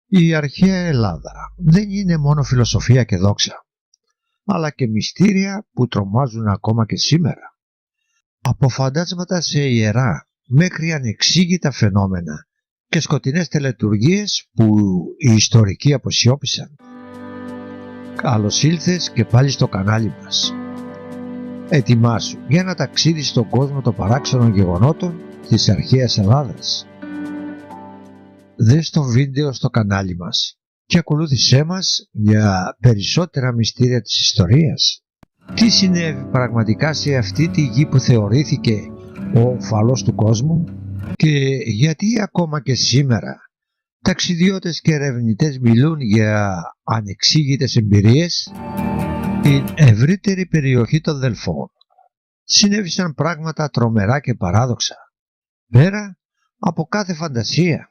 Η αρχαία Ελλάδα δεν είναι μόνο φιλοσοφία και δόξα, αλλά και μυστήρια που τρομάζουν ακόμα και σήμερα. Από φαντάσματα σε ιερά μέχρι ανεξήγητα φαινόμενα και σκοτεινές τελετουργίες που οι ιστορικοί αποσιώπησαν. Καλώς ήλθες και πάλι στο κανάλι μας. Ετοιμάσου για ένα ταξίδι στον κόσμο των παράξενων γεγονότων της αρχαίας Ελλάδας. Δες το βίντεο στο κανάλι μας και ακολούθησέ μας για περισσότερα μυστήρια της ιστορίας. Τι συνέβη πραγματικά σε αυτή τη γη που θεωρήθηκε ο ομφαλός του κόσμου και γιατί ακόμα και σήμερα ταξιδιώτες και ερευνητές μιλούν για ανεξήγητες εμπειρίες. Στην ευρύτερη περιοχή των Δελφών συνέβησαν πράγματα τρομερά και παράδοξα, πέρα από κάθε φαντασία.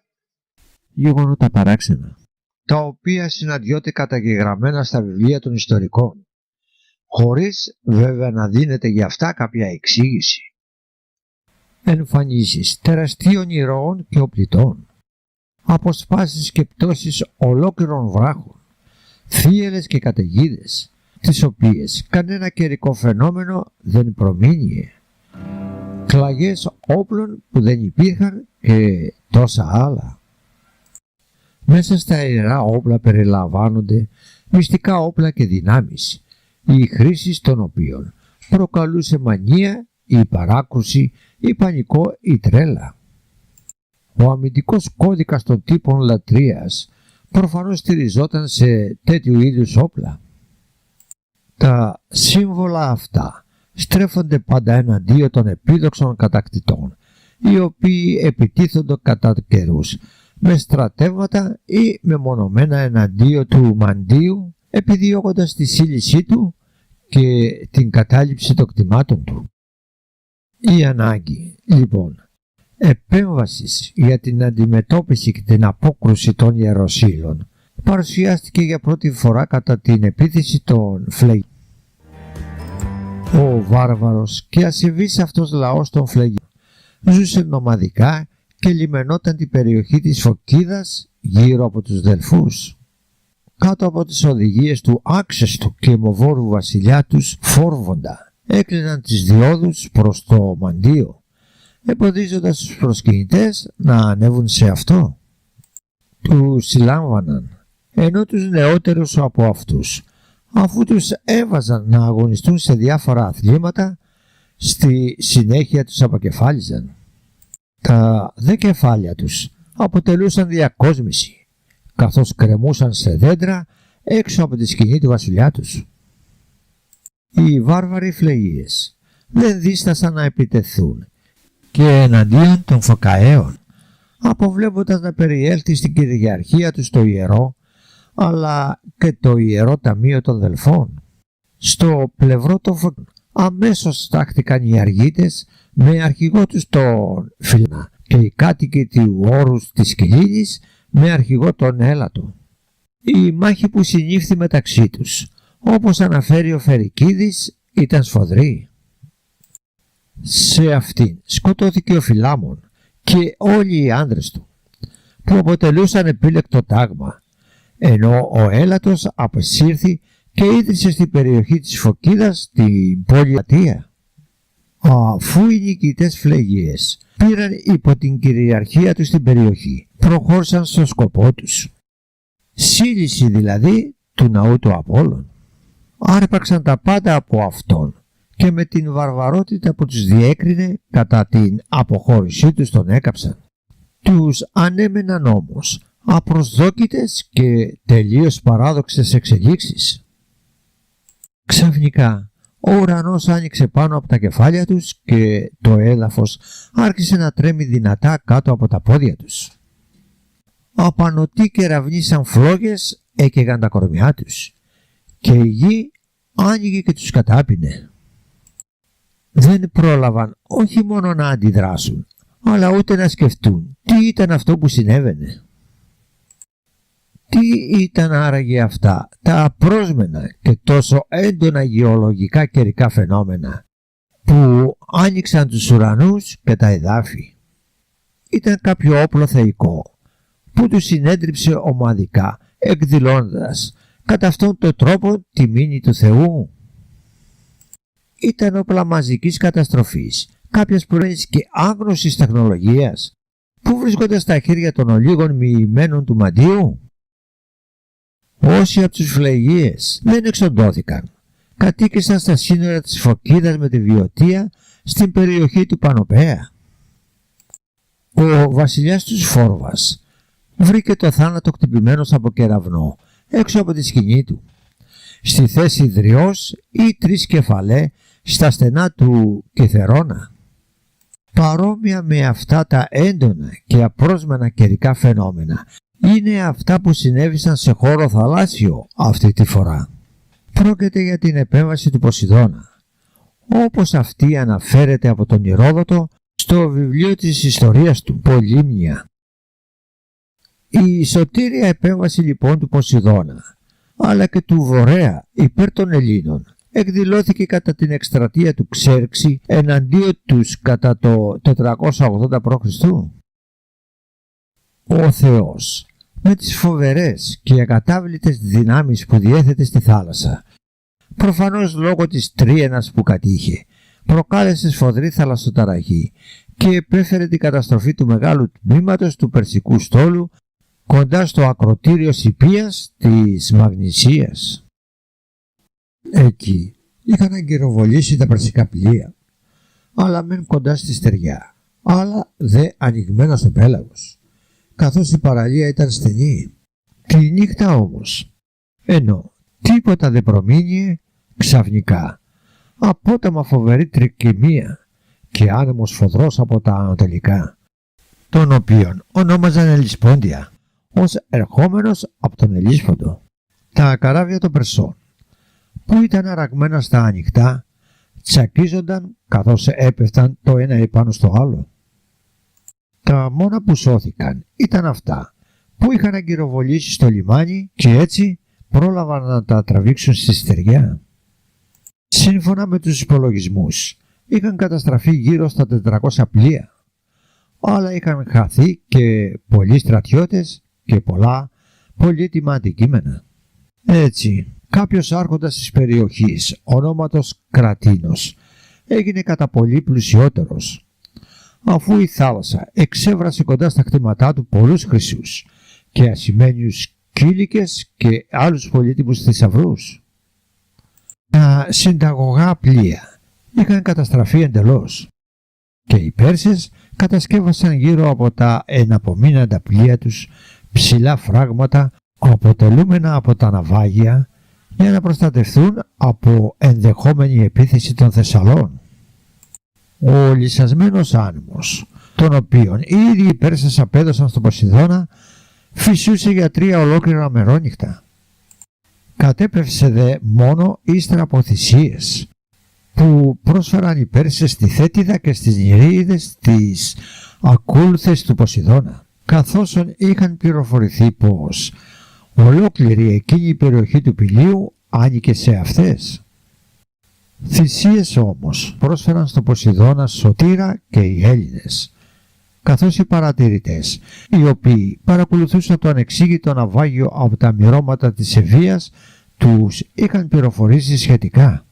Γεγονότα παράξενα, τα οποία συναντιόνται καταγεγραμμένα στα βιβλία των ιστορικών, χωρίς βέβαια να δίνεται για αυτά κάποια εξήγηση. εμφανίσεις τεραστίων ηρώων και οπλιτών, αποσπάσεις και πτώσεις ολόκληρων βράχων, θύελες και καταιγίδες, τις οποίες κανένα καιρικό φαινόμενο δεν προμήνυε, κλαγές όπλων που δεν υπήρχαν και τόσα άλλα. Μέσα στα ιερά όπλα περιλαμβάνονται μυστικά όπλα και δυνάμεις, η χρήση των οποίων προκαλούσε μανία ή παράκρουση ή πανικό ή τρέλα. Ο αμυντικός κώδικας των τύπων λατρείας προφανώς στηριζόταν σε τέτοιου είδους όπλα. Τα σύμβολα αυτά στρέφονται πάντα εναντίον των επίδοξων κατακτητών, οι οποίοι επιτίθονται κατά καιρούς με στρατεύματα ή μεμονωμένα εναντίον του μαντίου, επιδιώκοντας τη σύλλησή του και την κατάληψη των κτημάτων του. Η ανάγκη, λοιπόν, επέμβασης για την αντιμετώπιση και την απόκρουση των ιεροσύλλων παρουσιάστηκε για πρώτη φορά κατά την επίθεση των Φλεγίων. Ο βάρβαρος και ασεβής αυτός λαός των Φλεγίων ζούσε νομαδικά και λιμενόταν την περιοχή της Φωκίδας γύρω από τους Δελφούς. Κάτω από τις οδηγίες του άξεστου και αιμοβόρου βασιλιά τους Φόρβοντα έκλειναν τις διόδους προς το μαντίο, εμποδίζοντας τους προσκυνητές να ανέβουν σε αυτό. Τους συλλάμβαναν, ενώ τους νεότερους από αυτούς, αφού τους έβαζαν να αγωνιστούν σε διάφορα αθλήματα, στη συνέχεια τους αποκεφάλιζαν. Τα δε κεφάλια τους αποτελούσαν διακόσμηση, καθώς κρεμούσαν σε δέντρα έξω από τη σκηνή του βασιλιά τους. Οι βάρβαροι φλεγείες δεν δίστασαν να επιτεθούν και εναντίον των Φωκαέων, αποβλέποντας να περιέλθει στην κυριαρχία τους το ιερό, αλλά και το ιερό ταμείο των Δελφών. Στο πλευρό των Φωκαέων αμέσως στάχτηκαν οι Αργίτες με αρχηγό τους τον Φιλόνα και οι κάτοικοι του όρους της Κιλίνης με αρχηγό τον Έλατο. Η μάχη που συνήφθη μεταξύ τους, όπως αναφέρει ο Φερικίδης, ήταν σφοδρή. Σε αυτήν σκοτώθηκε ο Φιλάμων και όλοι οι άνδρες του, που αποτελούσαν επίλεκτο τάγμα, ενώ ο Έλατος απεσύρθη και ίδρυσε στην περιοχή της Φωκίδας την πόλη Ατία. Αφού οι νικητές φλεγείες πήραν υπό την κυριαρχία τους την περιοχή, προχώρησαν στο σκοπό τους, σύλληση δηλαδή του ναού του Απόλλων. Άρπαξαν τα πάντα από αυτόν και με την βαρβαρότητα που τους διέκρινε κατά την αποχώρησή τους τον έκαψαν. Τους ανέμεναν όμως απροσδόκητες και τελείως παράδοξες εξελίξεις. Ξαφνικά ο ουρανός άνοιξε πάνω από τα κεφάλια τους και το έδαφος άρχισε να τρέμει δυνατά κάτω από τα πόδια τους. Απανωτοί κεραυνοί σαν φλόγες έκαιγαν τα κορμιά τους και η γη άνοιγε και τους κατάπινε. Δεν πρόλαβαν όχι μόνο να αντιδράσουν, αλλά ούτε να σκεφτούν τι ήταν αυτό που συνέβαινε. Τι ήταν άραγε αυτά τα απρόσμενα και τόσο έντονα γεωλογικά καιρικά φαινόμενα που άνοιξαν τους ουρανούς και τα εδάφη? Ήταν κάποιο όπλο θεϊκό που του συνέντριψε ομαδικά, εκδηλώνοντας κατά αυτόν τον τρόπο τη μνήμη του Θεού. Ήταν όπλα μαζικής καταστροφής, κάποιας προέλευσης και άγνωσης τεχνολογίας, που βρίσκονται στα χέρια των ολίγων μοιημένων του μαντίου. Όσοι από τους φλεγείες δεν εξοντώθηκαν, κατοίκησαν στα σύνορα της Φωκίδας με τη Βιωτία στην περιοχή του Πανοπέα. Ο βασιλιάς του Φόρβας βρήκε το θάνατο χτυπημένος από κεραυνό έξω από τη σκηνή του. Στη θέση Δριός ή Τρισκεφαλέ στα στενά του Κιθερώνα. Παρόμοια με αυτά τα έντονα και απρόσμενα καιρικά φαινόμενα είναι αυτά που συνέβησαν σε χώρο θαλάσσιο αυτή τη φορά. Πρόκειται για την επέμβαση του Ποσειδώνα, όπως αυτή αναφέρεται από τον Ηρόδοτο στο βιβλίο της ιστορίας του Πολύμνια. Η σωτήρια επέμβαση λοιπόν του Ποσειδώνα, αλλά και του Βορέα υπέρ των Ελλήνων, εκδηλώθηκε κατά την εκστρατεία του Ξέρξη εναντίον τους κατά το 480 π.Χ. Ο Θεός, με τις φοβερές και ακατάβλητες δυνάμεις που διέθετε στη θάλασσα, προφανώς λόγω της τρίαινας που κατήχε, προκάλεσε σφοδρή θαλασσοταραχή και επέφερε την καταστροφή του μεγάλου τμήματος του Περσικού στόλου κοντά στο ακροτήριο Σιπίας της Μαγνησίας. Εκεί είχαν αγκυροβολήσει τα περσικά πλοία, αλλά μεν κοντά στη στεριά, άλλα δε ανοιγμένα στο πέλαγος, καθώς η παραλία ήταν στενή. Τη νύχτα όμως, ενώ τίποτα δεν προμείνει, ξαφνικά απότομα φοβερή τρικυμία και άνεμος φοδρός από τα ανατολικά, τον οποίον ονόμαζαν Ελισπόντια, ως ερχόμενος από τον Ελίσποντο. Τα καράβια των Περσών, που ήταν αραγμένα στα ανοιχτά, τσακίζονταν καθώς έπεφταν το ένα επάνω στο άλλο. Τα μόνα που σώθηκαν ήταν αυτά που είχαν αγκυροβολήσει στο λιμάνι και έτσι πρόλαβαν να τα τραβήξουν στη στεριά. Σύμφωνα με τους υπολογισμούς, είχαν καταστραφεί γύρω στα 400 πλοία, αλλά είχαν χαθεί και πολλοί στρατιώτες και πολλά πολύτιμα αντικείμενα. Έτσι, κάποιος άρχοντας της περιοχής, ονόματος Κρατίνος, έγινε κατά πολύ πλουσιότερος, αφού η θάλασσα εξέβρασε κοντά στα κτήματά του πολλούς χρυσούς και ασημένιους κήλικες και άλλους πολύτιμους θησαυρούς. Τα συνταγωγά πλοία είχαν καταστραφεί εντελώς και οι Πέρσες κατασκεύασαν γύρω από τα εναπομείναντα πλοία τους ψηλά φράγματα αποτελούμενα από τα ναυάγια για να προστατευτούν από ενδεχόμενη επίθεση των Θεσσαλών. Ο λυσασμένος άνεμος, τον οποίον οι ίδιοι Πέρσες απέδωσαν στον Ποσειδώνα, φυσούσε για 3 ολόκληρα μερόνυχτα. Κατέπευσε δε μόνο ύστερα από θυσίες που πρόσφεραν οι Πέρσες στη Θέτιδα και στις Νηρεΐδες τις ακόλουθες του Ποσειδώνα, καθώς είχαν πληροφορηθεί πως ολόκληρη εκείνη η περιοχή του Πηλίου άνοικε σε αυτές. Θυσίες όμως πρόσφεραν στο Ποσειδώνα Σωτήρα και οι Έλληνες, καθώς οι παρατηρητές, οι οποίοι παρακολουθούσαν το ανεξήγητο ναυάγιο από τα μυρώματα της Ευβοίας, τους είχαν πληροφορήσει σχετικά.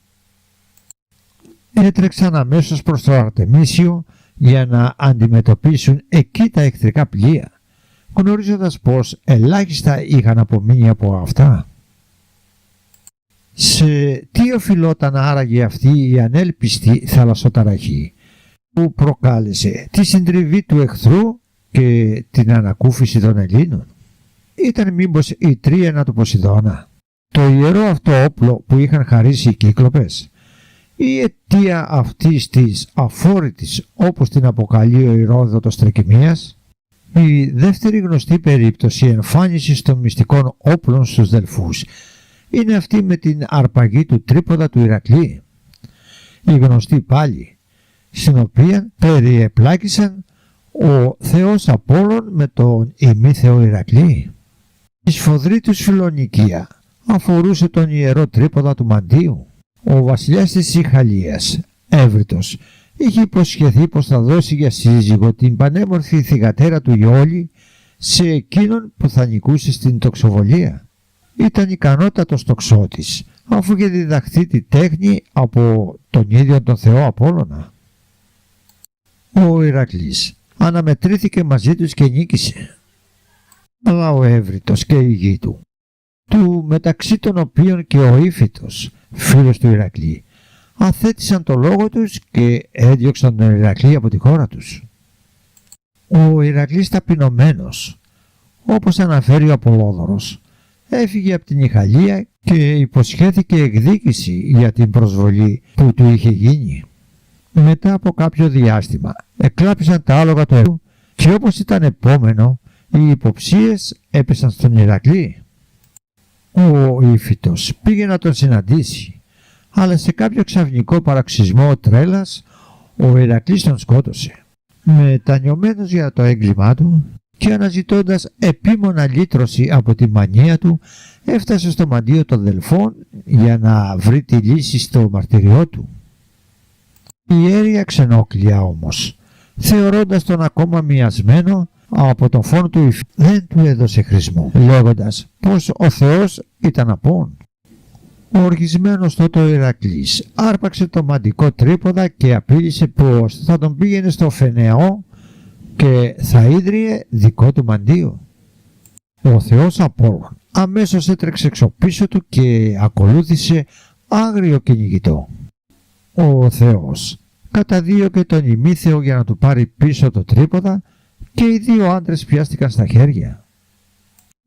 Έτρεξαν αμέσως προς το Αρτεμίσιο για να αντιμετωπίσουν εκεί τα εχθρικά πλοία, γνωρίζοντας πως ελάχιστα είχαν απομείνει από αυτά. Σε τι οφειλόταν άραγε αυτή η ανέλπιστη θαλασσοταραχή που προκάλεσε τη συντριβή του εχθρού και την ανακούφιση των Ελλήνων? Ήταν μήπως η τρίαινα του Ποσειδώνα, το ιερό αυτό όπλο που είχαν χαρίσει οι Κύκλοπες, η αιτία αυτής της αφόρητης, όπως την αποκαλεί ο Ηρόδοτος, τρικυμίας? Η δεύτερη γνωστή περίπτωση εμφάνισης των μυστικών όπλων στους Δελφούς είναι αυτή με την αρπαγή του τρίποδα του Ηρακλή, η γνωστή πάλι, στην οποία περιεπλάκησαν ο θεός Απόλλων με τον ημίθεο Ηρακλή. Η σφοδρή του Φιλονικία αφορούσε τον ιερό τρίποδα του Μαντίου. Ο βασιλιάς της Ιχαλίας, Εύρητος, είχε υποσχεθεί πως θα δώσει για σύζυγο την πανέμορφη θυγατέρα του Ιόλη σε εκείνον που θα νικούσε στην τοξοβολία. Ήταν ικανότατος τοξότης, αφού είχε διδαχθεί τη τέχνη από τον ίδιο τον Θεό Απόλλωνα. Ο Ηρακλής αναμετρήθηκε μαζί τους και νίκησε. Αλλά ο Εύρητος και η γη του μεταξύ των οποίων και ο Ήφιτος, φίλος του Ηρακλή, αθέτησαν το λόγο τους και έδιωξαν τον Ηρακλή από τη χώρα τους. Ο Ηρακλής ταπεινωμένος, όπως αναφέρει ο Απολόδωρος, έφυγε από την Ιχαλία και υποσχέθηκε εκδίκηση για την προσβολή που του είχε γίνει. Μετά από κάποιο διάστημα εκλάπησαν τα άλογα του Ηρακλή και όπως ήταν επόμενο, οι υποψίες έπεσαν στον Ηρακλή. Ο Ήφιτος πήγε να τον συναντήσει, αλλά σε κάποιο ξαφνικό παραξισμό τρέλας ο Ηρακλής τον σκότωσε. Μετανιωμένος για το έγκλημά του και αναζητώντας επίμονα λύτρωση από τη μανία του, έφτασε στο μαντίο των Δελφών για να βρει τη λύση στο μαρτυριό του. Η ιέρια Ξενόκλεια όμως, θεωρώντας τον ακόμα μοιασμένο από τον φόνο του Ήφη, δεν του έδωσε χρησμό, λέγοντας πως ο Θεός ήταν απόν. Ο οργισμένος τότε ο Ηρακλής άρπαξε το μαντικό τρίποδα και απείλησε πως θα τον πήγαινε στο Φενεό και θα ίδρυε δικό του μαντίο. Ο Θεός Απόλλων αμέσως έτρεξε εξωπίσω του και ακολούθησε άγριο κυνηγητό. Ο Θεός καταδίωκε τον ημίθεο για να του πάρει πίσω το τρίποδα και οι δύο άντρες πιάστηκαν στα χέρια.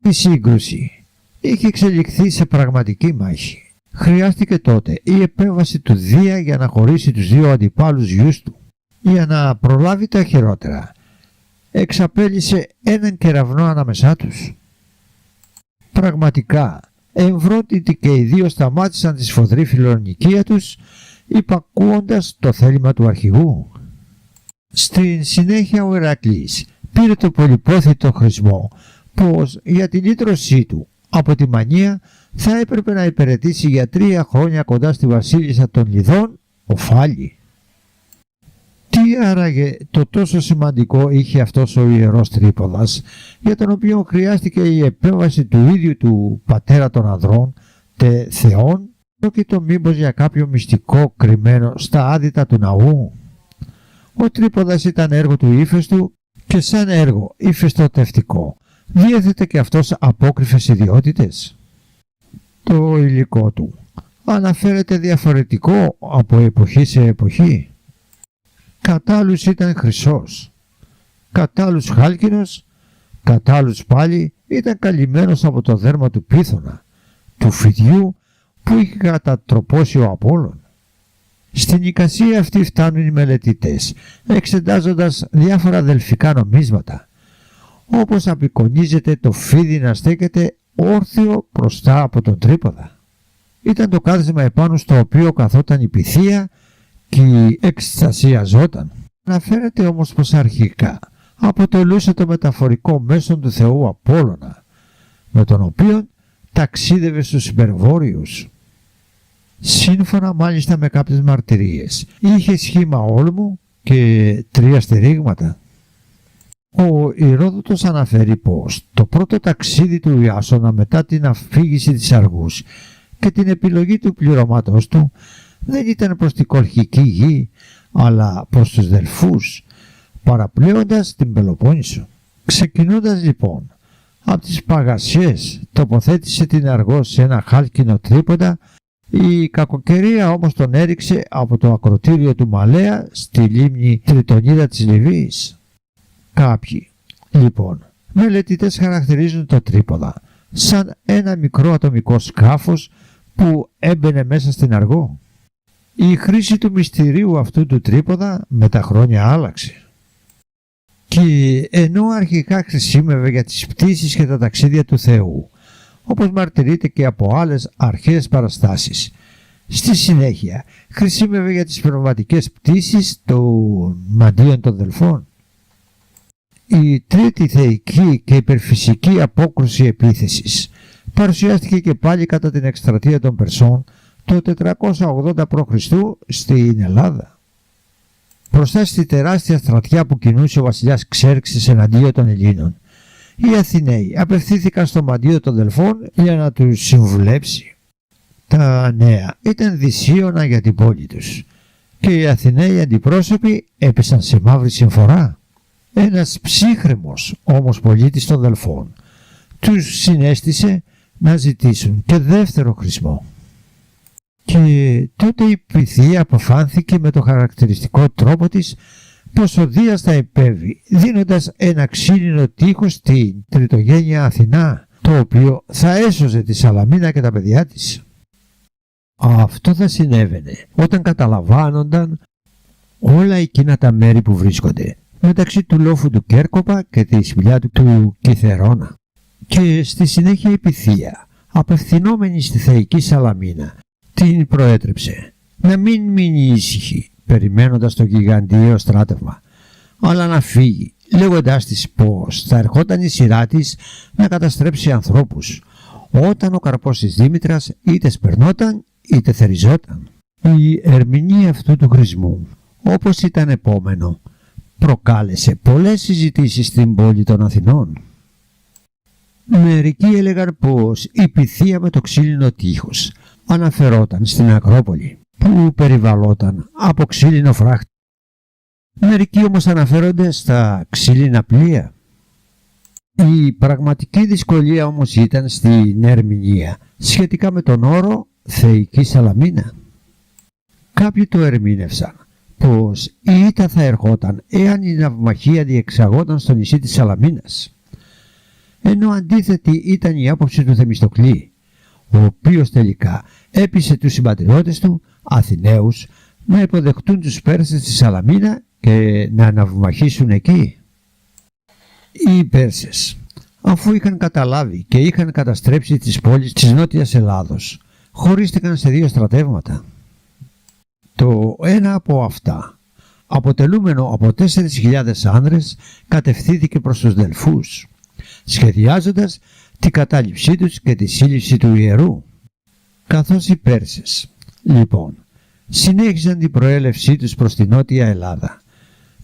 Η σύγκρουση είχε εξελιχθεί σε πραγματική μάχη. Χρειάστηκε τότε η επέμβαση του Δία για να χωρίσει τους δύο αντιπάλους γιους του. Για να προλάβει τα χειρότερα, εξαπέλυσε έναν κεραυνό ανάμεσά τους. Πραγματικά, εμβρόντιτοι και οι δύο σταμάτησαν τη σφοδρή φιλονικία τους, υπακούοντας το θέλημα του αρχηγού. Στην συνέχεια ο Ηρακλής πήρε το πολυπρόθητο χρησμό πως για τη λύτρωσή του από τη μανία θα έπρεπε να υπηρετήσει για 3 χρόνια κοντά στη βασίλισσα των Λιδών, Οφάλη. Τι άραγε το τόσο σημαντικό είχε αυτός ο ιερός τρίποδας, για τον οποίο χρειάστηκε η επέμβαση του ίδιου του πατέρα των ανδρών, τε Θεών, πρόκειτο μήπως για κάποιο μυστικό κρυμμένο στα άδυτα του ναού? Ο τρίποδας ήταν έργο του ύφεστου και σαν έργο ύφεστοτευτικό διέθετε και αυτός απόκρυφες ιδιότητες. Το υλικό του αναφέρεται διαφορετικό από εποχή σε εποχή. Κατ' άλλους ήταν χρυσός, κατ' άλλους χάλκινος, κατ' άλλους πάλι ήταν καλυμμένος από το δέρμα του πίθωνα, του φιδιού που είχε κατατροπώσει ο Απόλλων. Στην εικασία αυτή φτάνουν οι μελετητές, εξετάζοντας διάφορα δελφικά νομίσματα, όπως απεικονίζεται το φίδι να στέκεται όρθιο μπροστά από τον τρίποδα. Ήταν το κάθισμα επάνω στο οποίο καθόταν η πυθία και εκστασιαζόταν. Αναφέρεται όμως πως αρχικά αποτελούσε το μεταφορικό μέσον του Θεού Απόλλωνα, με τον οποίο ταξίδευε στους υπερβόρειους. Σύμφωνα μάλιστα με κάποιες μαρτυρίες, είχε σχήμα όλμου και 3 στηρίγματα. Ο Ηρόδοτος αναφέρει πως το πρώτο ταξίδι του Ιάσονα μετά την αφήγηση της Αργούς και την επιλογή του πληρωμάτος του δεν ήταν προς την Κολχική γη, αλλά προς τους Δελφούς, παραπλέοντας την Πελοπόννησο. Ξεκινώντας λοιπόν από τις Παγασιές, τοποθέτησε την Αργό σε ένα χάλκινο τρίποντα. Η κακοκαιρία όμως τον έριξε από το ακροτήριο του Μαλέα στη λίμνη Τριτονίδα της Λιβύης. Κάποιοι λοιπόν μελετητές χαρακτηρίζουν το τρίποδα σαν ένα μικρό ατομικό σκάφος που έμπαινε μέσα στην Αργό. Η χρήση του μυστηρίου αυτού του τρίποδα με τα χρόνια άλλαξε. Και ενώ αρχικά χρησιμεύε για τις πτήσεις και τα ταξίδια του Θεού, όπως μαρτυρείται και από άλλες αρχαίες παραστάσεις, στη συνέχεια χρησιμεύε για τις πνευματικές πτήσεις των μαντίων των Δελφών. Η τρίτη θεϊκή και υπερφυσική απόκρουση επίθεσης παρουσιάστηκε και πάλι κατά την εκστρατεία των Περσών το 480 π.Χ. στην Ελλάδα. Μπροστά στη τεράστια στρατιά που κινούσε ο βασιλιάς Ξέρξης εναντίον των Ελλήνων, Οι Αθηναίοι απευθύνθηκαν στο μαντίο των Δελφών για να τους συμβουλέψει. Τα νέα ήταν δυσίωνα για την πόλη τους και οι Αθηναίοι αντιπρόσωποι έπεσαν σε μαύρη συμφορά. Ένας ψύχρεμος όμως πολίτης των Δελφών τους συνέστησε να ζητήσουν και δεύτερο χρησμό. Και τότε η Πυθία αποφάνθηκε με το χαρακτηριστικό τρόπο της πως ο Δίας θα επέβει, δίνοντας ένα ξύλινο τείχος στην τριτογένεια Αθηνά, το οποίο θα έσωζε τη Σαλαμίνα και τα παιδιά της. Αυτό θα συνέβαινε όταν καταλαμβάνονταν όλα εκείνα τα μέρη που βρίσκονται μεταξύ του λόφου του Κέρκοπα και τη σπηλιά του Κιθερώνα. Και στη συνέχεια η Πυθία, απευθυνόμενη στη θεϊκή Σαλαμίνα, την προέτρεψε να μην μείνει ήσυχη περιμένοντας το γιγαντιαίο στράτευμα, αλλά να φύγει, λέγοντάς της πως θα ερχόταν η σειρά της να καταστρέψει ανθρώπους, όταν ο καρπός της Δήμητρας είτε σπερνόταν είτε θεριζόταν. Η ερμηνεία αυτού του χρησμού, όπως ήταν επόμενο, προκάλεσε πολλές συζητήσεις στην πόλη των Αθηνών. Μερικοί έλεγαν πως η Πυθία με το ξύλινο τείχος αναφερόταν στην Ακρόπολη, που περιβαλλόταν από ξύλινο φράχτη. Μερικοί όμως αναφέρονται στα ξύλινα πλοία. Η πραγματική δυσκολία όμως ήταν στην ερμηνεία σχετικά με τον όρο θεϊκή Σαλαμίνα. Κάποιοι το ερμήνευσαν πως η ήττα θα ερχόταν εάν η ναυμαχία διεξαγόταν στο νησί της Σαλαμίνας, ενώ αντίθετη ήταν η άποψη του Θεμιστοκλή, ο οποίος τελικά έπεισε τους συμπατριώτες του Αθηναίους να υποδεχτούν τους Πέρσες στη Σαλαμίνα και να ναυμαχήσουν εκεί. Οι Πέρσες, αφού είχαν καταλάβει και είχαν καταστρέψει τις πόλεις της Νότιας Ελλάδος, χωρίστηκαν σε δύο στρατεύματα. Το ένα από αυτά, αποτελούμενο από 4.000 άνδρες, κατευθύνθηκε προς τους Δελφούς, σχεδιάζοντας την κατάληψή τους και τη σύλληψη του ιερού. Καθώς οι Πέρσες, λοιπόν, συνέχιζαν την προέλευσή τους προς τη Νότια Ελλάδα,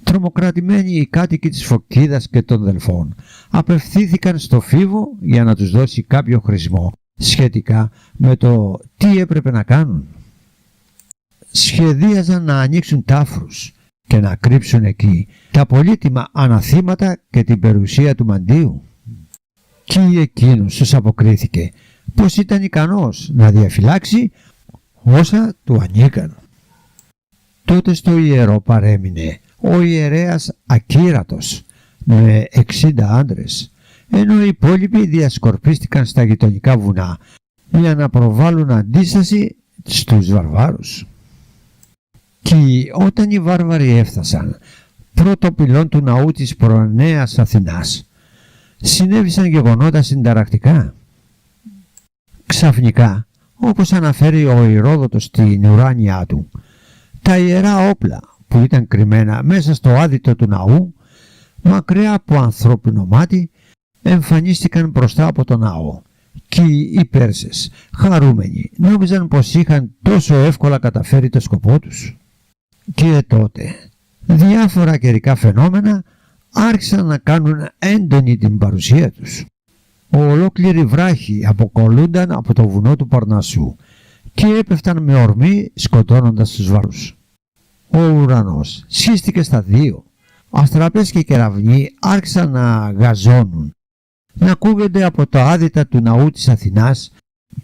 τρομοκρατημένοι οι κάτοικοι της Φωκίδας και των Δελφών απευθύνθηκαν στο Φίβο για να τους δώσει κάποιο χρησμό σχετικά με το τι έπρεπε να κάνουν. Σχεδίαζαν να ανοίξουν τάφρους και να κρύψουν εκεί τα πολύτιμα αναθήματα και την περιουσία του μαντίου. Και εκείνος τους αποκρίθηκε πως ήταν ικανός να διαφυλάξει όσα του ανήκαν. Τότε στο ιερό παρέμεινε ο ιερέας Ακύρατος με 60 άντρες, ενώ οι υπόλοιποι διασκορπίστηκαν στα γειτονικά βουνά για να προβάλλουν αντίσταση στους βαρβάρους. Και όταν οι βάρβαροι έφτασαν πρώτο πυλόν του ναού της προανέας Αθηνάς, συνέβησαν γεγονότα συνταρακτικά. Ξαφνικά, όπως αναφέρει ο Ηρόδοτος στην ουράνια του, τα ιερά όπλα που ήταν κρυμμένα μέσα στο άδυτο του ναού, μακριά από ανθρώπινο μάτι, εμφανίστηκαν μπροστά από το ναό, και οι Πέρσες, χαρούμενοι, νόμιζαν πως είχαν τόσο εύκολα καταφέρει το σκοπό τους. Και τότε διάφορα καιρικά φαινόμενα άρχισαν να κάνουν έντονη την παρουσία τους. Ολόκληροι βράχοι αποκολλούνταν από το βουνό του Παρνασσού και έπεφταν με ορμή σκοτώνοντας τους βαρούς. Ο ουρανός σχίστηκε στα δύο. Αστραπές και κεραυνοί άρχισαν να γαζώνουν, να ακούγονται από τα άδυτα του ναού της Αθηνάς,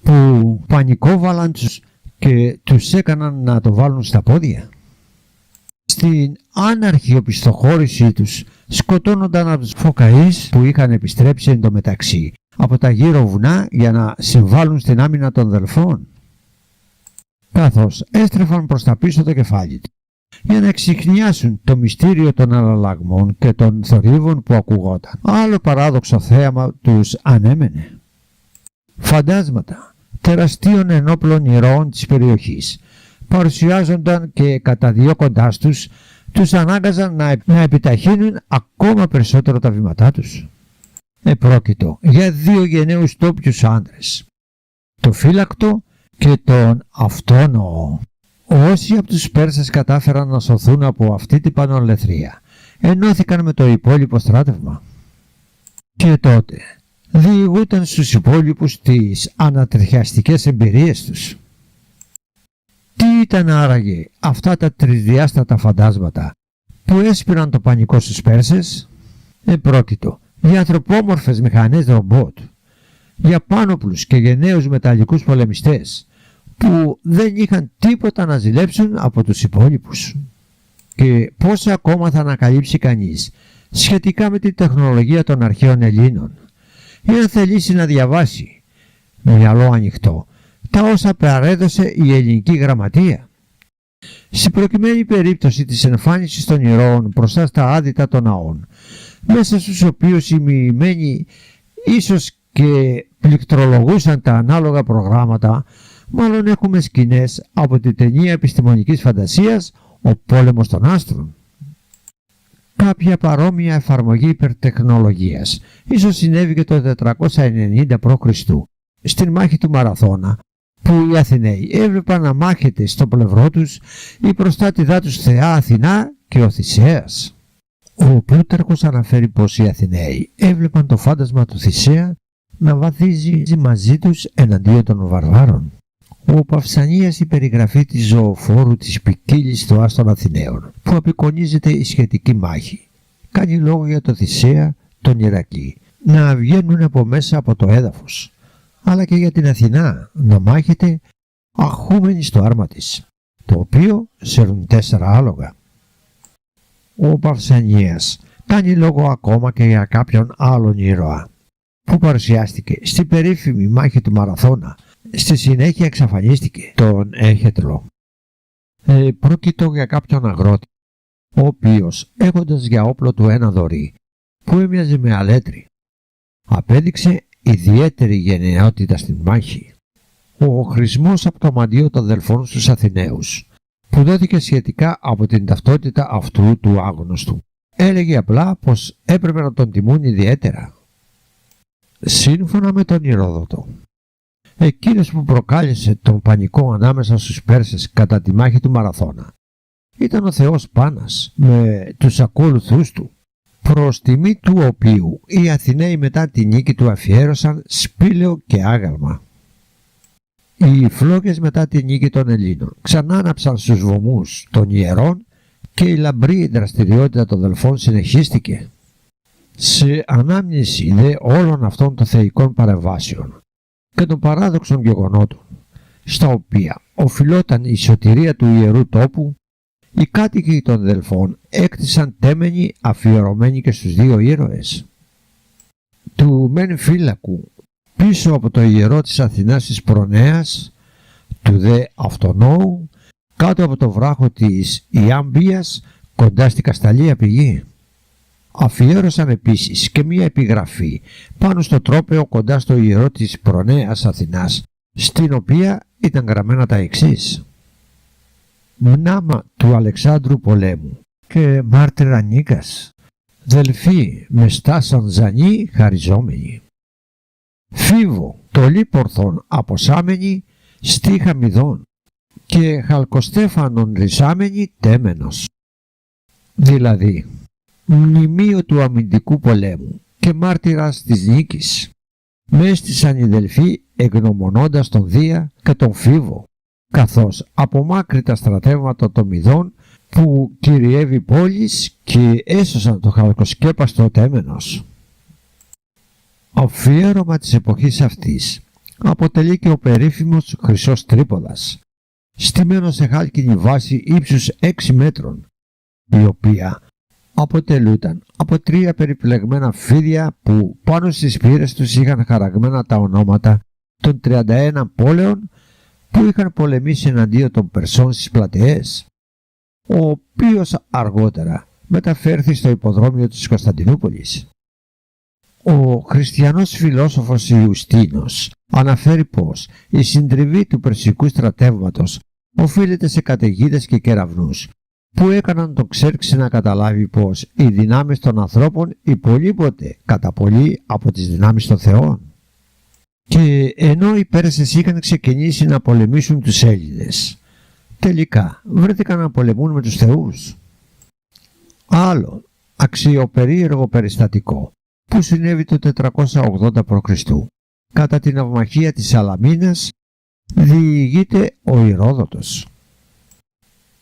που πανικόβαλαν τους και τους έκαναν να το βάλουν στα πόδια. Στην άναρχη οπισθοχώρησή τους σκοτώνονταν από τους Φωκαείς που είχαν επιστρέψει εντωμεταξύ από τα γύρω βουνά για να συμβάλλουν στην άμυνα των Δελφών, καθώς έστρεφαν προς τα πίσω το κεφάλι του για να εξιχνιάσουν το μυστήριο των αλλαλαγμών και των θορύβων που ακουγόταν. Άλλο παράδοξο θέαμα τους ανέμενε. Φαντάσματα τεραστίων ενόπλων ηρώων της περιοχής παρουσιάζονταν και καταδιώκοντάς τους ανάγκαζαν να επιταχύνουν ακόμα περισσότερο τα βήματά τους. Επρόκειτο για δύο γενναίους τόπιους άντρες, το Φύλακτο και τον Αυτόνοο. Όσοι από τους Πέρσες κατάφεραν να σωθούν από αυτή την πανολεθρία ενώθηκαν με το υπόλοιπο στράτευμα. Και τότε διηγούταν στους υπόλοιπους τις ανατριχιαστικές εμπειρίες τους. Τι ήταν άραγε αυτά τα τρισδιάστατα φαντάσματα που έσπηραν το πανικό στους Πέρσες? Επρόκειτο για ανθρωπόμορφες μηχανές ρομπότ, για πάνωπλους και γενναίους μεταλλικούς πολεμιστές που δεν είχαν τίποτα να ζηλέψουν από τους υπόλοιπους. Και πόσα ακόμα θα ανακαλύψει κανείς σχετικά με την τεχνολογία των αρχαίων Ελλήνων, ή αν θελήσει να διαβάσει με μυαλό ανοιχτό τα όσα παρέδωσε η ελληνική γραμματεία. Στην προκειμένη περίπτωση της εμφάνισης των ηρώων μπροστά στα άδυτα των ναών, μέσα στους οποίους οι μοιημένοι ίσως και πληκτρολογούσαν τα ανάλογα προγράμματα, μάλλον έχουμε σκηνές από την ταινία επιστημονικής φαντασίας «Ο πόλεμος των άστρων». Κάποια παρόμοια εφαρμογή υπερτεχνολογίας ίσως συνέβη και το 490 π.Χ. στην μάχη του Μαραθώνα, που οι Αθηναίοι έβλεπαν να μάχεται στο πλευρό τους η προστάτηδά τους θεά Αθηνά και ο Θησέας. Ο Πλούταρχος αναφέρει πως οι Αθηναίοι έβλεπαν το φάντασμα του Θησέα να βαθίζει μαζί τους εναντίον των βαρβάρων. Ο Παυσανίας η περιγραφή της ζωοφόρου της ποικίλης στοάς των Αθηναίων, που απεικονίζεται η σχετική μάχη, κάνει λόγο για το Θησέα, τον Ηρακλή, να βγαίνουν από μέσα από το έδαφος, αλλά και για την Αθηνά να μάχεται αχούμενη στο άρμα της, το οποίο σέρνουν 4 άλογα. Ο Παυσανίας κάνει λόγο ακόμα και για κάποιον άλλον ήρωα που παρουσιάστηκε στην περίφημη μάχη του Μαραθώνα. Στη συνέχεια εξαφανίστηκε, τον Έχετλο. Πρόκειτο για κάποιον αγρότη, ο οποίος έχοντας για όπλο του ένα δωρή που έμοιαζε με αλέτρι, απέδειξε ιδιαίτερη γενναιότητα στην μάχη. Ο χρησμός από το μαντίο των αδελφών στους Αθηναίους, που δόθηκε σχετικά από την ταυτότητα αυτού του άγνωστου, έλεγε απλά πως έπρεπε να τον τιμούν ιδιαίτερα. Σύμφωνα με τον Ηρόδοτο, εκείνος που προκάλεσε τον πανικό ανάμεσα στους Πέρσες κατά τη μάχη του Μαραθώνα ήταν ο θεός Πάνας με τους ακόλουθούς του, προς τιμή του οποίου οι Αθηναίοι μετά τη νίκη του αφιέρωσαν σπήλαιο και άγαλμα. Οι φλόγες μετά τη νίκη των Ελλήνων ξανά άναψαν στους βωμούς των ιερών και η λαμπρή δραστηριότητα των δελφών συνεχίστηκε. Σε ανάμνηση δε όλων αυτών των θεϊκών παρεμβάσεων και των παράδοξων γεγονότων, στα οποία οφειλόταν η σωτηρία του ιερού τόπου, οι κάτοικοι των Δελφών έκτισαν τέμενοι αφιερωμένοι και στους 2 ήρωες. Του μεν φύλακου πίσω από το ιερό της Αθηνάς της Προνέας, του δε Αυτονόου, κάτω από το βράχο της Ιάμπιας, κοντά στη Κασταλία πηγή. Αφιέρωσαν επίσης και μία επιγραφή πάνω στο τρόπαιο κοντά στο ιερό της Προνέας Αθηνάς, στην οποία ήταν γραμμένα τα εξής: «Μνάμα του Αλεξάνδρου πολέμου και μάρτυρα νίκας, δελφοί με στάσαν ζανή χαριζόμενοι. Φίβο τολί πορθών αποσάμενοι στίχα μηδών και χαλκοστέφανον ρισάμενοι τέμενος». Δηλαδή, μνημείο του αμυντικού πολέμου και μάρτυρας της νίκης. Μέστησαν οι Δελφοί εγνωμονώντας τον Δία και τον Φίβο, καθώς απομάκρυ τα στρατεύματα των Μηδών που κυριεύει πόλης και έσωσαν το χαλκοσκέπαστο τέμενος. Αφιέρωμα της εποχής αυτής αποτελεί και ο περίφημος χρυσός τρίποδας, στημένος σε χάλκινη βάση ύψους 6 μέτρων, η οποία αποτελούταν από 3 περιπλεγμένα φίδια που πάνω στις πύρες τους είχαν χαραγμένα τα ονόματα των 31 πόλεων που είχαν πολεμήσει εναντίον των Περσών στις πλατεές, ο οποίος αργότερα μεταφέρθη στο υποδρόμιο της Κωνσταντινούπολης. Ο χριστιανός φιλόσοφος Ιουστίνος αναφέρει πως η συντριβή του περσικού στρατεύματος οφείλεται σε καταιγίδες και κεραυνούς που έκαναν τον Ξέρξη να καταλάβει πως οι δυνάμεις των ανθρώπων υπολείπονται κατά πολύ από τις δυνάμεις των θεών. Και ενώ οι Πέρσες είχαν ξεκινήσει να πολεμήσουν τους Έλληνες, τελικά βρέθηκαν να πολεμούν με τους θεούς. Άλλο αξιοπερίεργο περιστατικό που συνέβη το 480 π.Χ. Κατά την ναυμαχία της Σαλαμίνας διηγείται ο Ηρόδοτος.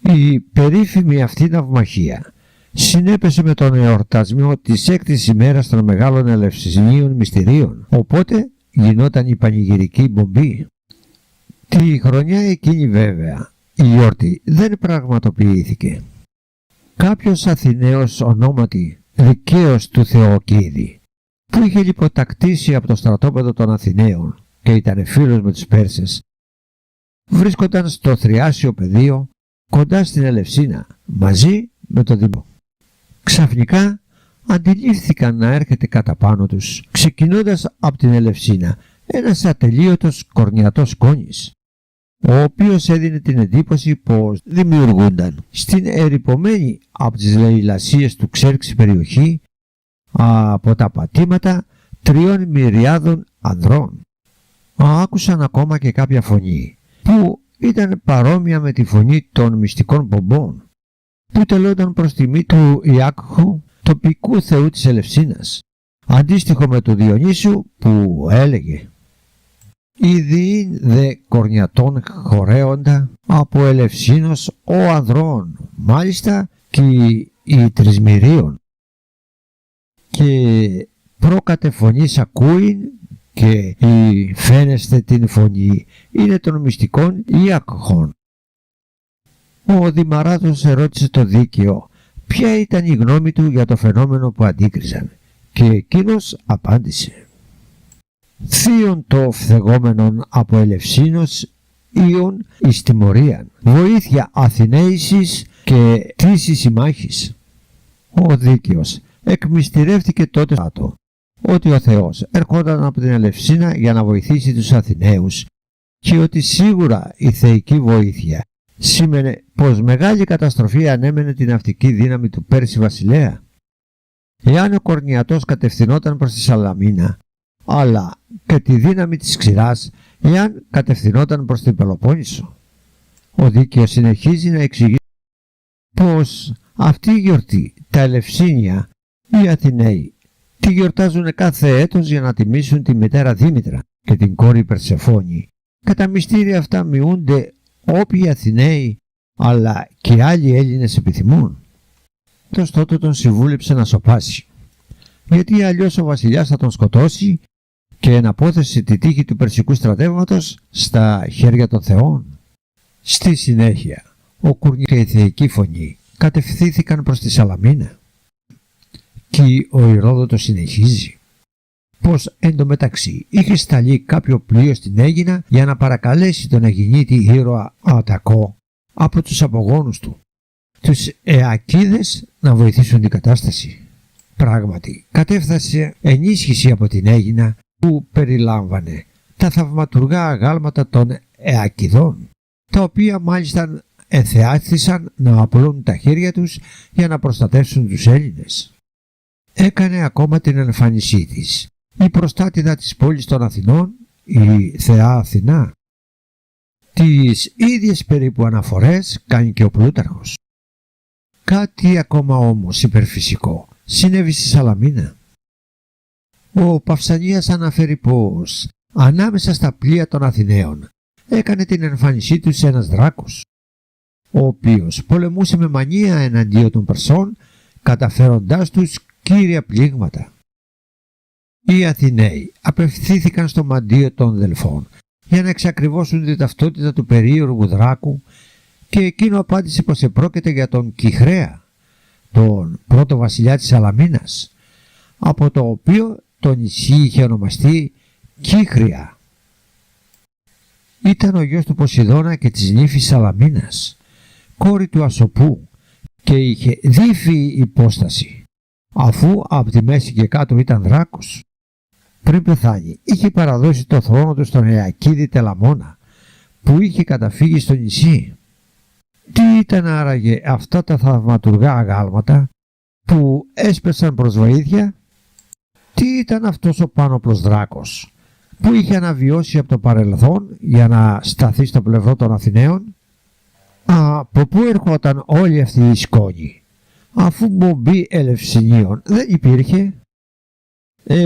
Η περίφημη αυτή ναυμαχία συνέπεσε με τον εορτασμό της 6ης ημέρας των Μεγάλων Ελευσινίων Μυστηρίων, οπότε γινόταν η πανηγυρική μπομπή. Τη χρονιά εκείνη βέβαια η γιορτή δεν πραγματοποιήθηκε. Κάποιος Αθηναίος ονόματι Δικαίος του Θεοκίδη, που είχε λιποτακτήσει από το στρατόπεδο των Αθηναίων και ήταν φίλος με τους Πέρσες, βρίσκονταν στο θριάσιο πεδίο κοντά στην Ελευσίνα μαζί με το Δημό. Ξαφνικά αντιλήφθηκαν να έρχεται κατά πάνω τους, ξεκινώντας από την Ελευσίνα, ένας ατελείωτος κορνιατός κόνης, ο οποίος έδινε την εντύπωση πως δημιουργούνταν στην ερειπωμένη από τις λαιλασίες του Ξέρξη περιοχή από τα πατήματα 3 μυριάδων ανδρών. Άκουσαν ακόμα και κάποια φωνή που ήταν παρόμοια με τη φωνή των μυστικών πομπών που τελούνταν προς τιμή του Ιάκχου, τοπικού θεού της Ελευσίνας, αντίστοιχο με του Διονύσιου που έλεγε «Ιδίην δε κορνιατών χορέοντα από Ελευσίνος ο ανδρών, μάλιστα και οι τρισμυρίων, και πρόκατε φωνής ακούειν και η φαίνεστε την φωνή είναι των μυστικών Ιάκχων». Ο Δημαράτος ερώτησε το δίκαιο ποια ήταν η γνώμη του για το φαινόμενο που αντίκριζαν και εκείνος απάντησε «Θείον το φθεγόμενον από Ελευσίνος Ιων εις τιμωρίαν, βοήθεια Αθηναίησης και τήσης ημάχης». Ο δίκαιος εκμυστηρεύτηκε τότε ότι ο Θεός ερχόταν από την Ελευσίνα για να βοηθήσει τους Αθηναίους και ότι σίγουρα η θεϊκή βοήθεια σήμαινε πως μεγάλη καταστροφή ανέμενε την ναυτική δύναμη του Πέρση βασιλέα. Εάν ο κορνιατός κατευθυνόταν προς τη Σαλαμίνα, αλλά και τη δύναμη της ξηράς εάν κατευθυνόταν προς την Πελοπόννησο. Ο δίκαιος συνεχίζει να εξηγεί πως αυτή η γιορτή, τα Ελευσίνια, οι Αθηναίοι, τη γιορτάζουν κάθε έτος για να τιμήσουν τη μητέρα Δήμητρα και την κόρη Περσεφόνη. Κατά μυστήρια αυτά μειούνται όποιοι Αθηναίοι αλλά και άλλοι Έλληνες επιθυμούν. Τότε τον συμβούλεψε να σωπάσει, γιατί αλλιώς ο βασιλιάς θα τον σκοτώσει και εναπόθεσε τη τύχη του περσικού στρατεύματος στα χέρια των θεών. Στη συνέχεια ο Κουρνιός και η θεϊκή φωνή κατευθύνθηκαν προς τη Σαλαμίνα. Και ο Ηρόδοτος συνεχίζει πως εντωμεταξύ είχε σταλεί κάποιο πλοίο στην Αίγινα για να παρακαλέσει τον Αιγινήτη ήρωα Ατακό από τους απογόνους του, τους Αιακίδες, να βοηθήσουν την κατάσταση. Πράγματι κατέφθασε ενίσχυση από την Αίγινα που περιλάμβανε τα θαυματουργά αγάλματα των Αιακιδών, τα οποία μάλιστα ενθεάθησαν να απλώνουν τα χέρια τους για να προστατεύσουν τους Έλληνες. Έκανε ακόμα την εμφάνισή της η προστάτηδα της πόλης των Αθηνών, η θεά Αθηνά. Τις ίδιες περίπου αναφορές κάνει και ο Πλούταρχος. Κάτι ακόμα όμως υπερφυσικό συνέβη στη Σαλαμίνα. Ο Παυσανίας αναφέρει πως ανάμεσα στα πλοία των Αθηναίων έκανε την εμφάνισή του ένας δράκος, ο οποίος πολεμούσε με μανία εναντίον των Περσών, καταφέροντάς τους κύρια πλήγματα. Οι Αθηναίοι απευθύνθηκαν στο μαντίο των Δελφών για να εξακριβώσουν την ταυτότητα του περίεργου δράκου και εκείνο απάντησε πως επρόκειται για τον Κυχρέα, τον πρώτο βασιλιά της Σαλαμίνας, από το οποίο το νησί είχε ονομαστεί Κύχρια. Ήταν ο γιος του Ποσειδώνα και της νύφης Σαλαμίνας, κόρη του Ασοπού, και είχε δίφυη υπόσταση, αφού από τη μέση και κάτω ήταν δράκος. Πριν πεθάνει είχε παραδώσει το θρόνο του στον Αιακίδη Τελαμόνα, που είχε καταφύγει στο νησί. Τι ήταν άραγε αυτά τα θαυματουργά αγάλματα που έσπεσαν προς βοήθεια? Τι ήταν αυτός ο Πάνοπλος δράκος που είχε αναβιώσει από το παρελθόν για να σταθεί στο πλευρό των Αθηναίων? Από πού ερχόταν όλη αυτή η σκόνη, αφού μπομπή Ελευσινίων δεν υπήρχε?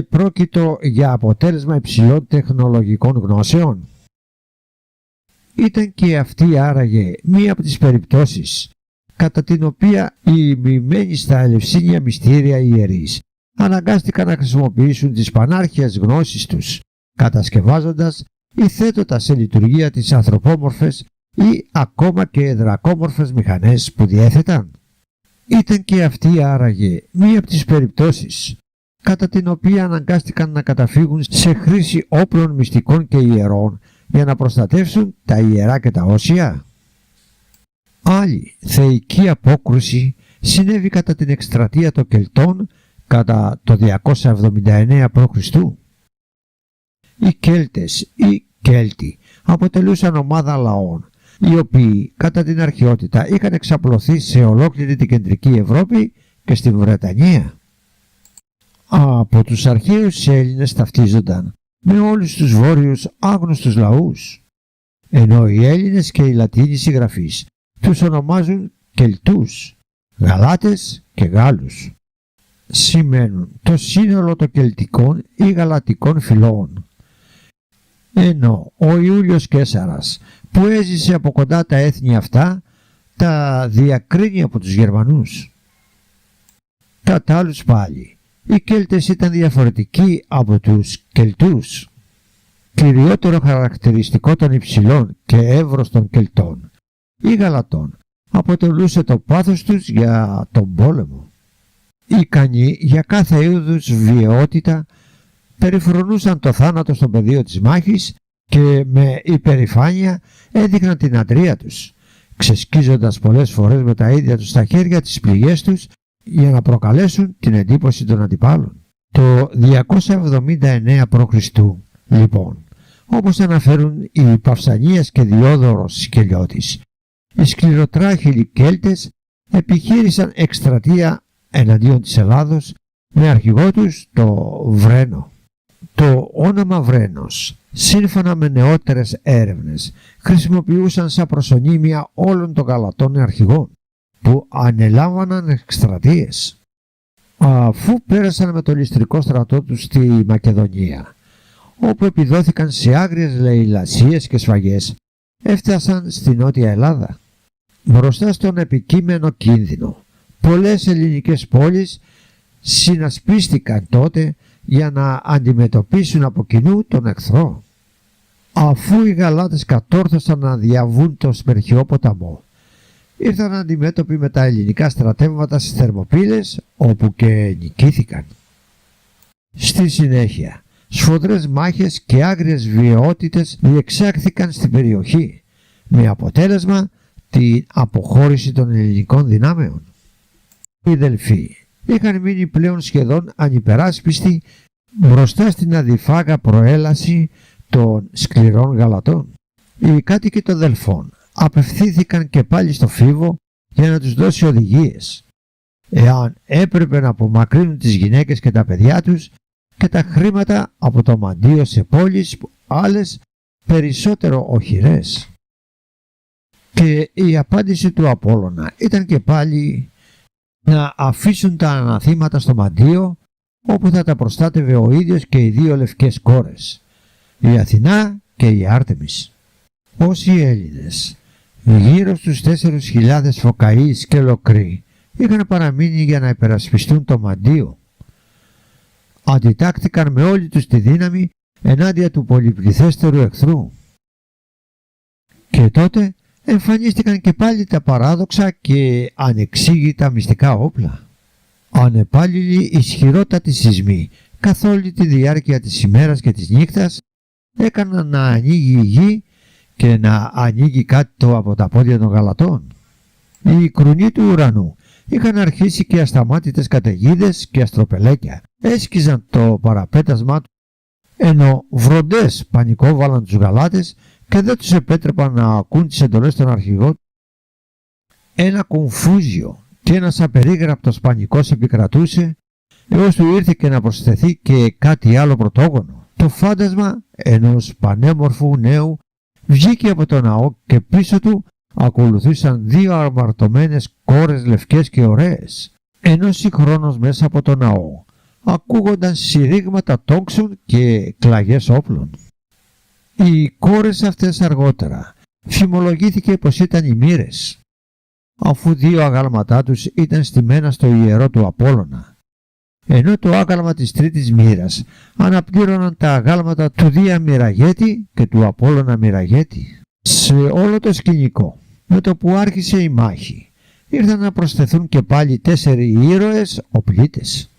πρόκειτο για αποτέλεσμα υψηλών τεχνολογικών γνώσεων. Ήταν και αυτή άραγε μία από τις περιπτώσεις κατά την οποία οι μειμένοι στα ελευσίνια μυστήρια ιερείς αναγκάστηκαν να χρησιμοποιήσουν τις πανάρχιες γνώσεις τους, κατασκευάζοντας ή θέτοντας σε λειτουργία τις ανθρωπόμορφες ή ακόμα και δρακόμορφες μηχανές που διέθεταν. Ήταν και αυτή άραγε μία από τις περιπτώσεις κατά την οποία αναγκάστηκαν να καταφύγουν σε χρήση όπλων μυστικών και ιερών για να προστατεύσουν τα ιερά και τα όσια. Άλλη θεϊκή απόκρουση συνέβη κατά την εκστρατεία των Κελτών κατά το 279 π.Χ. Οι Κέλτες ή Κέλτοι αποτελούσαν ομάδα λαών οι οποίοι κατά την αρχαιότητα είχαν εξαπλωθεί σε ολόκληρη την κεντρική Ευρώπη και στη Βρετανία. Από τους αρχαίους Έλληνες ταυτίζονταν με όλους τους βόρειους άγνωστους λαούς, ενώ οι Έλληνες και οι Λατίνοι συγγραφείς τους ονομάζουν Κελτούς, Γαλάτες και Γάλλους. Σημαίνουν το σύνολο των κελτικών ή γαλατικών φυλών. Ενώ ο Ιούλιος Καίσαρας που έζησε από κοντά τα έθνη αυτά τα διακρίνει από τους Γερμανούς. Κατά άλλους πάλι, οι Κέλτες ήταν διαφορετικοί από τους Κελτούς. Κυριότερο χαρακτηριστικό των υψηλών και εύρωστων Κελτών ή Γαλατών αποτελούσε το πάθος τους για τον πόλεμο. Ικανοί για κάθε είδους βιαιότητα, περιφρονούσαν το θάνατο στο πεδίο της μάχης και με υπερηφάνεια έδειχναν την αντρία τους, ξεσκίζοντας πολλές φορές με τα ίδια τους τα χέρια τις πληγές τους για να προκαλέσουν την εντύπωση των αντιπάλων. Το 279 π.Χ. λοιπόν, όπως αναφέρουν οι Παυσανίας και Διόδωρος Σκελιώτης, οι σκληροτράχυλοι Κέλτες επιχείρησαν εκστρατεία εναντίον της Ελλάδος με αρχηγό τους το Βρένο. Το όνομα Βρένος, σύμφωνα με νεότερες έρευνες, χρησιμοποιούσαν σαν προσωνύμια όλων των Γαλατών αρχηγών που ανελάμβαναν εκστρατείες. Αφού πέρασαν με το ληστρικό στρατό τους στη Μακεδονία, όπου επιδόθηκαν σε άγριες λαιλασίες και σφαγές, έφτασαν στη Νότια Ελλάδα. Μπροστά στον επικείμενο κίνδυνο, πολλές ελληνικές πόλεις συνασπίστηκαν τότε για να αντιμετωπίσουν από κοινού τον εχθρό. Αφού οι Γαλάτες κατόρθωσαν να διαβούν το Σπερχιό ποταμό, ήρθαν αντιμέτωποι με τα ελληνικά στρατεύματα στις Θερμοπύλες, όπου και νικήθηκαν. Στη συνέχεια, σφοδρές μάχες και άγριες βιαιότητες διεξάχθηκαν στην περιοχή, με αποτέλεσμα την αποχώρηση των ελληνικών δυνάμεων. Οι Δελφοί είχαν μείνει πλέον σχεδόν ανυπεράσπιστοι μπροστά στην αδιφάγα προέλαση των σκληρών Γαλατών. Οι κάτοικοι των Δελφών απευθύνθηκαν και πάλι στο Φίβο για να τους δώσει οδηγίες, εάν έπρεπε να απομακρύνουν τις γυναίκες και τα παιδιά τους και τα χρήματα από το μαντίο σε πόλεις άλλες περισσότερο οχυρές. Και η απάντηση του Απόλλωνα ήταν και πάλι να αφήσουν τα αναθήματα στο μαντίο, όπου θα τα προστάτευε ο ίδιος και οι δύο λευκές κόρες, η Αθηνά και η Άρτεμις. Όσοι Έλληνες, γύρω στους 4.000 Φωκαείς και Λοκροί, είχαν παραμείνει για να υπερασπιστούν το μαντίο, αντιτάχθηκαν με όλη τους τη δύναμη ενάντια του πολυπληθέστερου εχθρού. Και τότε εμφανίστηκαν και πάλι τα παράδοξα και ανεξήγητα μυστικά όπλα. Ανεπάλληλοι ισχυρότατοι σεισμοί καθ' όλη τη διάρκεια της ημέρας και της νύχτας έκαναν να ανοίγει η γη και να ανοίγει κάτω από τα πόδια των Γαλατών. Οι κρουνοί του ουρανού είχαν αρχίσει και ασταμάτητες καταιγίδες και αστροπελέκια έσκιζαν το παραπέτασμά του, ενώ βροντές πανικόβαλαν τους Γαλάτες και δεν τους επέτρεπαν να ακούν τις εντολές των αρχηγών. Ένα κομφούζιο και ένας απερίγραπτος πανικός επικρατούσε, έως του ήρθε και να προσθεθεί και κάτι άλλο πρωτόγονο. Το φάντασμα ενός πανέμορφου νέου βγήκε από το ναό και πίσω του ακολουθούσαν δύο αμαρτωμένες κόρες λευκές και ωραίες, ενώ συγχρόνως μέσα από το ναό ακούγονταν συρρήγματα τόξων και κλαγές όπλων. Οι κόρες αυτές αργότερα φημολογήθηκε πως ήταν οι μοίρες, αφού 2 αγάλματά τους ήταν στημένα στο ιερό του Απόλλωνα, ενώ το άγαλμα της τρίτης μοίρας αναπλήρωναν τα αγάλματα του Δία Μοιραγέτη και του Απόλλωνα Μοιραγέτη. Σε όλο το σκηνικό, με το που άρχισε η μάχη, ήρθαν να προσθεθούν και πάλι 4 ήρωες οπλίτες.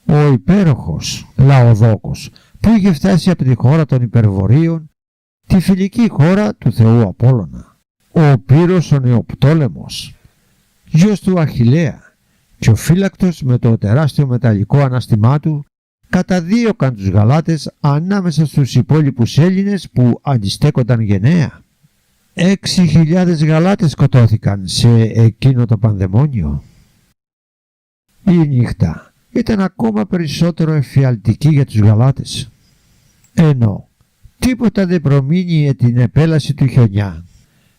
Ο υπέροχος Λαοδόκος, που είχε φτάσει από τη χώρα των Υπερβορείων, τη φιλική χώρα του θεού Απόλλωνα, ο Πύρος ο Νεοπτόλεμος, γιος του Αχιλλέα, και ο φύλακτος με το τεράστιο μεταλλικό ανάστημά του καταδίωκαν τους Γαλάτες ανάμεσα στους υπόλοιπους Έλληνες που αντιστέκονταν γενναία. 6.000 Γαλάτες σκοτώθηκαν σε εκείνο το πανδαιμόνιο. Η νύχτα ήταν ακόμα περισσότερο εφιαλτική για τους Γαλάτες, ενώ τίποτα δεν προμείνει την επέλαση του χιονιά.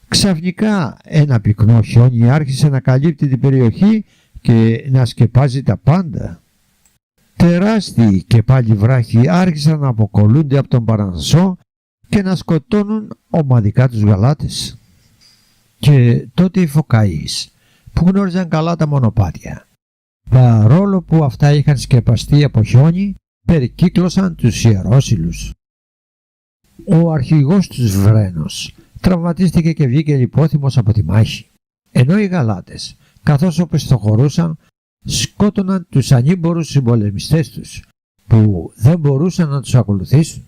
Ξαφνικά ένα πυκνό χιόνι άρχισε να καλύπτει την περιοχή και να σκεπάζει τα πάντα. Τεράστιοι και πάλι βράχοι άρχισαν να αποκολλούνται από τον Παρνασσό και να σκοτώνουν ομαδικά τους Γαλάτες. Και τότε οι Φωκαείς, που γνώριζαν καλά τα μονοπάτια, παρόλο που αυτά είχαν σκεπαστεί από χιόνι, περικύκλωσαν τους ιερόσυλους. Ο αρχηγός τους Βρένος τραυματίστηκε και βγήκε λιπόθυμος από τη μάχη, ενώ οι Γαλάτες, καθώς οπισθοχωρούσαν, σκότωναν τους ανήμπορους συμπολεμιστές τους, που δεν μπορούσαν να τους ακολουθήσουν.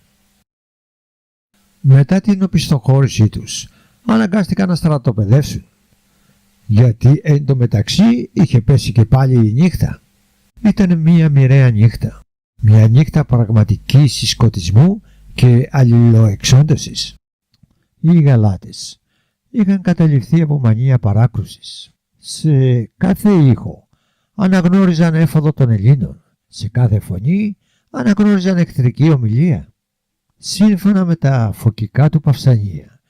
Μετά την οπισθοχώρησή τους, αναγκάστηκαν να στρατοπεδεύσουν, γιατί εν τω μεταξύ είχε πέσει και πάλι η νύχτα. Ήταν μια μοιραία νύχτα, μια νύχτα πραγματικής συσκοτισμού και αλληλοεξόντωσης. Οι Γαλάτες είχαν καταληφθεί από μανία παράκρουσης. Σε κάθε ήχο αναγνώριζαν έφοδο των Ελλήνων, σε κάθε φωνή αναγνώριζαν εχθρική ομιλία. Σύμφωνα με τα φωκικά του Παυσανία,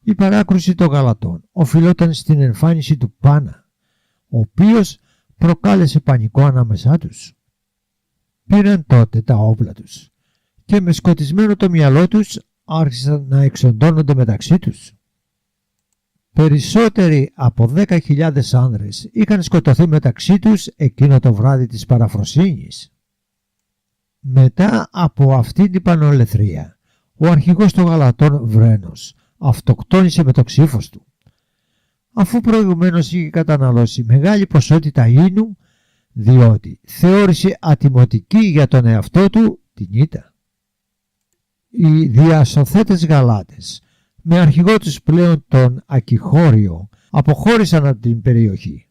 η παράκρουση των Γαλατών οφειλόταν στην εμφάνιση του Πάνα, ο οποίος προκάλεσε πανικό ανάμεσά τους. Πήραν τότε τα όπλα τους και με σκοτισμένο το μυαλό τους άρχισαν να εξοντώνονται μεταξύ τους. Περισσότεροι από 10.000 άνδρες είχαν σκοτωθεί μεταξύ τους εκείνο το βράδυ της παραφροσύνης. Μετά από αυτή την πανολεθρία, ο αρχηγός των Γαλατών Βρένος αυτοκτόνησε με το ξύφος του, αφού προηγουμένως είχε καταναλώσει μεγάλη ποσότητα ίνου, διότι θεώρησε ατιμωτική για τον εαυτό του την ήττα. Οι διασωθέτες Γαλάτες, με αρχηγό τους πλέον τον Ακιχώριο, αποχώρησαν από την περιοχή,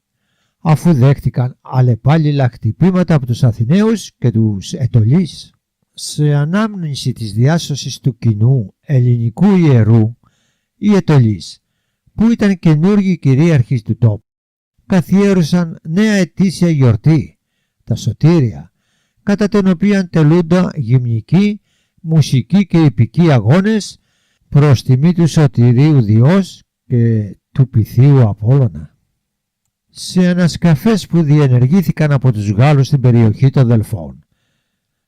αφού δέχτηκαν αλλεπάλληλα χτυπήματα από τους Αθηναίους και τους Ετωλείς. Σε ανάμνηση της διάσωσης του κοινού ελληνικού ιερού, οι Ετωλείς, που ήταν καινούργιοι κυρίαρχοι του τόπου, καθιέρωσαν νέα ετήσια γιορτή, τα Σωτήρια, κατά την οποία τελούνταν γυμνικοί, μουσικοί και ιππικοί αγώνες προς τιμή του Σωτηρίου Διός και του Πυθίου Απόλλωνα. Σε ανασκαφές που διενεργήθηκαν από τους Γάλλους στην περιοχή των Δελφών,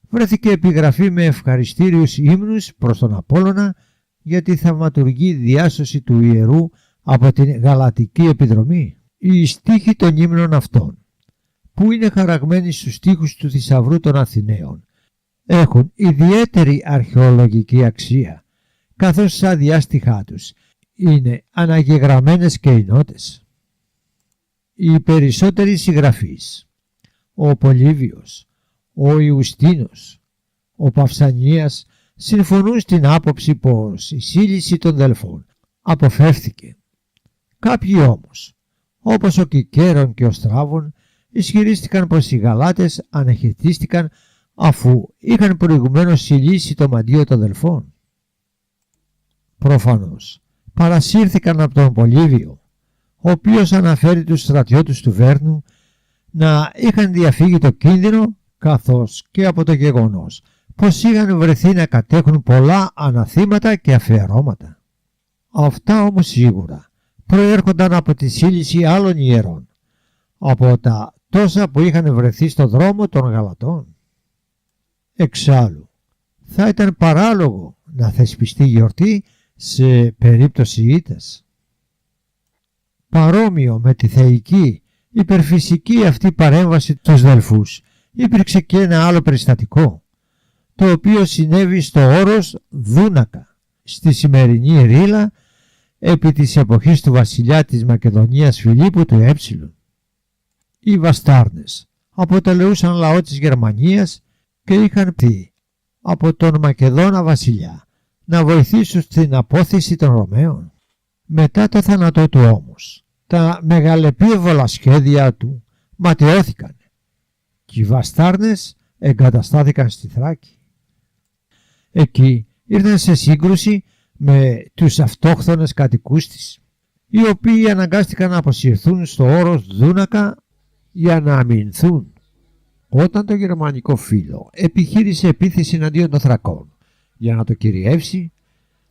βρέθηκε επιγραφή με ευχαριστήριους ύμνους προς τον Απόλλωνα για τη θαυματουργή διάσωση του ιερού από την Γαλατική επιδρομή. Οι στίχοι των ύμνων αυτών, που είναι χαραγμένοι στους στίχους του θησαυρού των Αθηναίων, έχουν ιδιαίτερη αρχαιολογική αξία, καθώς στα διάστιχά τους είναι αναγεγραμμένες και οι νότες. Οι περισσότεροι συγγραφείς, ο Πολύβιος, ο Ιουστίνος, ο Παυσανίας, συμφωνούν στην άποψη πως η σύλληση των Δελφών αποφεύθηκε. Κάποιοι όμως, όπως ο Κικέρον και ο Στράβων, ισχυρίστηκαν πως οι Γαλάτες αναχαιτίστηκαν αφού είχαν προηγουμένως συλλήσει το μαντίο των Δελφών. Προφανώς παρασύρθηκαν από τον Πολύβιο, ο οποίος αναφέρει τους στρατιώτες του Βέρνου να είχαν διαφύγει το κίνδυνο, καθώς και από το γεγονός πως είχαν βρεθεί να κατέχουν πολλά αναθήματα και αφιερώματα. Αυτά όμως σίγουρα προέρχονταν από τη σύλληση άλλων ιερών, από τα τόσα που είχαν βρεθεί στο δρόμο των Γαλατών. Εξάλλου, θα ήταν παράλογο να θεσπιστεί γιορτή σε περίπτωση ήττας. Παρόμοιο με τη θεϊκή, υπερφυσική αυτή παρέμβαση τους Δελφούς, υπήρξε και ένα άλλο περιστατικό, το οποίο συνέβη στο όρος Δούνακα, στη σημερινή Ρήλα, επί της εποχής του βασιλιά της Μακεδονίας Φιλίππου του Έψιλον. Οι Βαστάρνες αποτελούσαν λαό της Γερμανίας και είχαν πει από τον Μακεδόνα βασιλιά να βοηθήσουν στην απόθεση των Ρωμαίων. Μετά το θάνατό του όμως, τα μεγαλεπίβολα σχέδια του ματαιώθηκαν και οι Βαστάρνες εγκαταστάθηκαν στη Θράκη. Εκεί ήρθαν σε σύγκρουση με τους αυτόχθονες κατοικούς της, οι οποίοι αναγκάστηκαν να αποσυρθούν στο όρος Δούνακα για να αμυνθούν. Όταν το γερμανικό φύλλο επιχείρησε επίθεση εναντίον των Θρακών για να το κυριεύσει,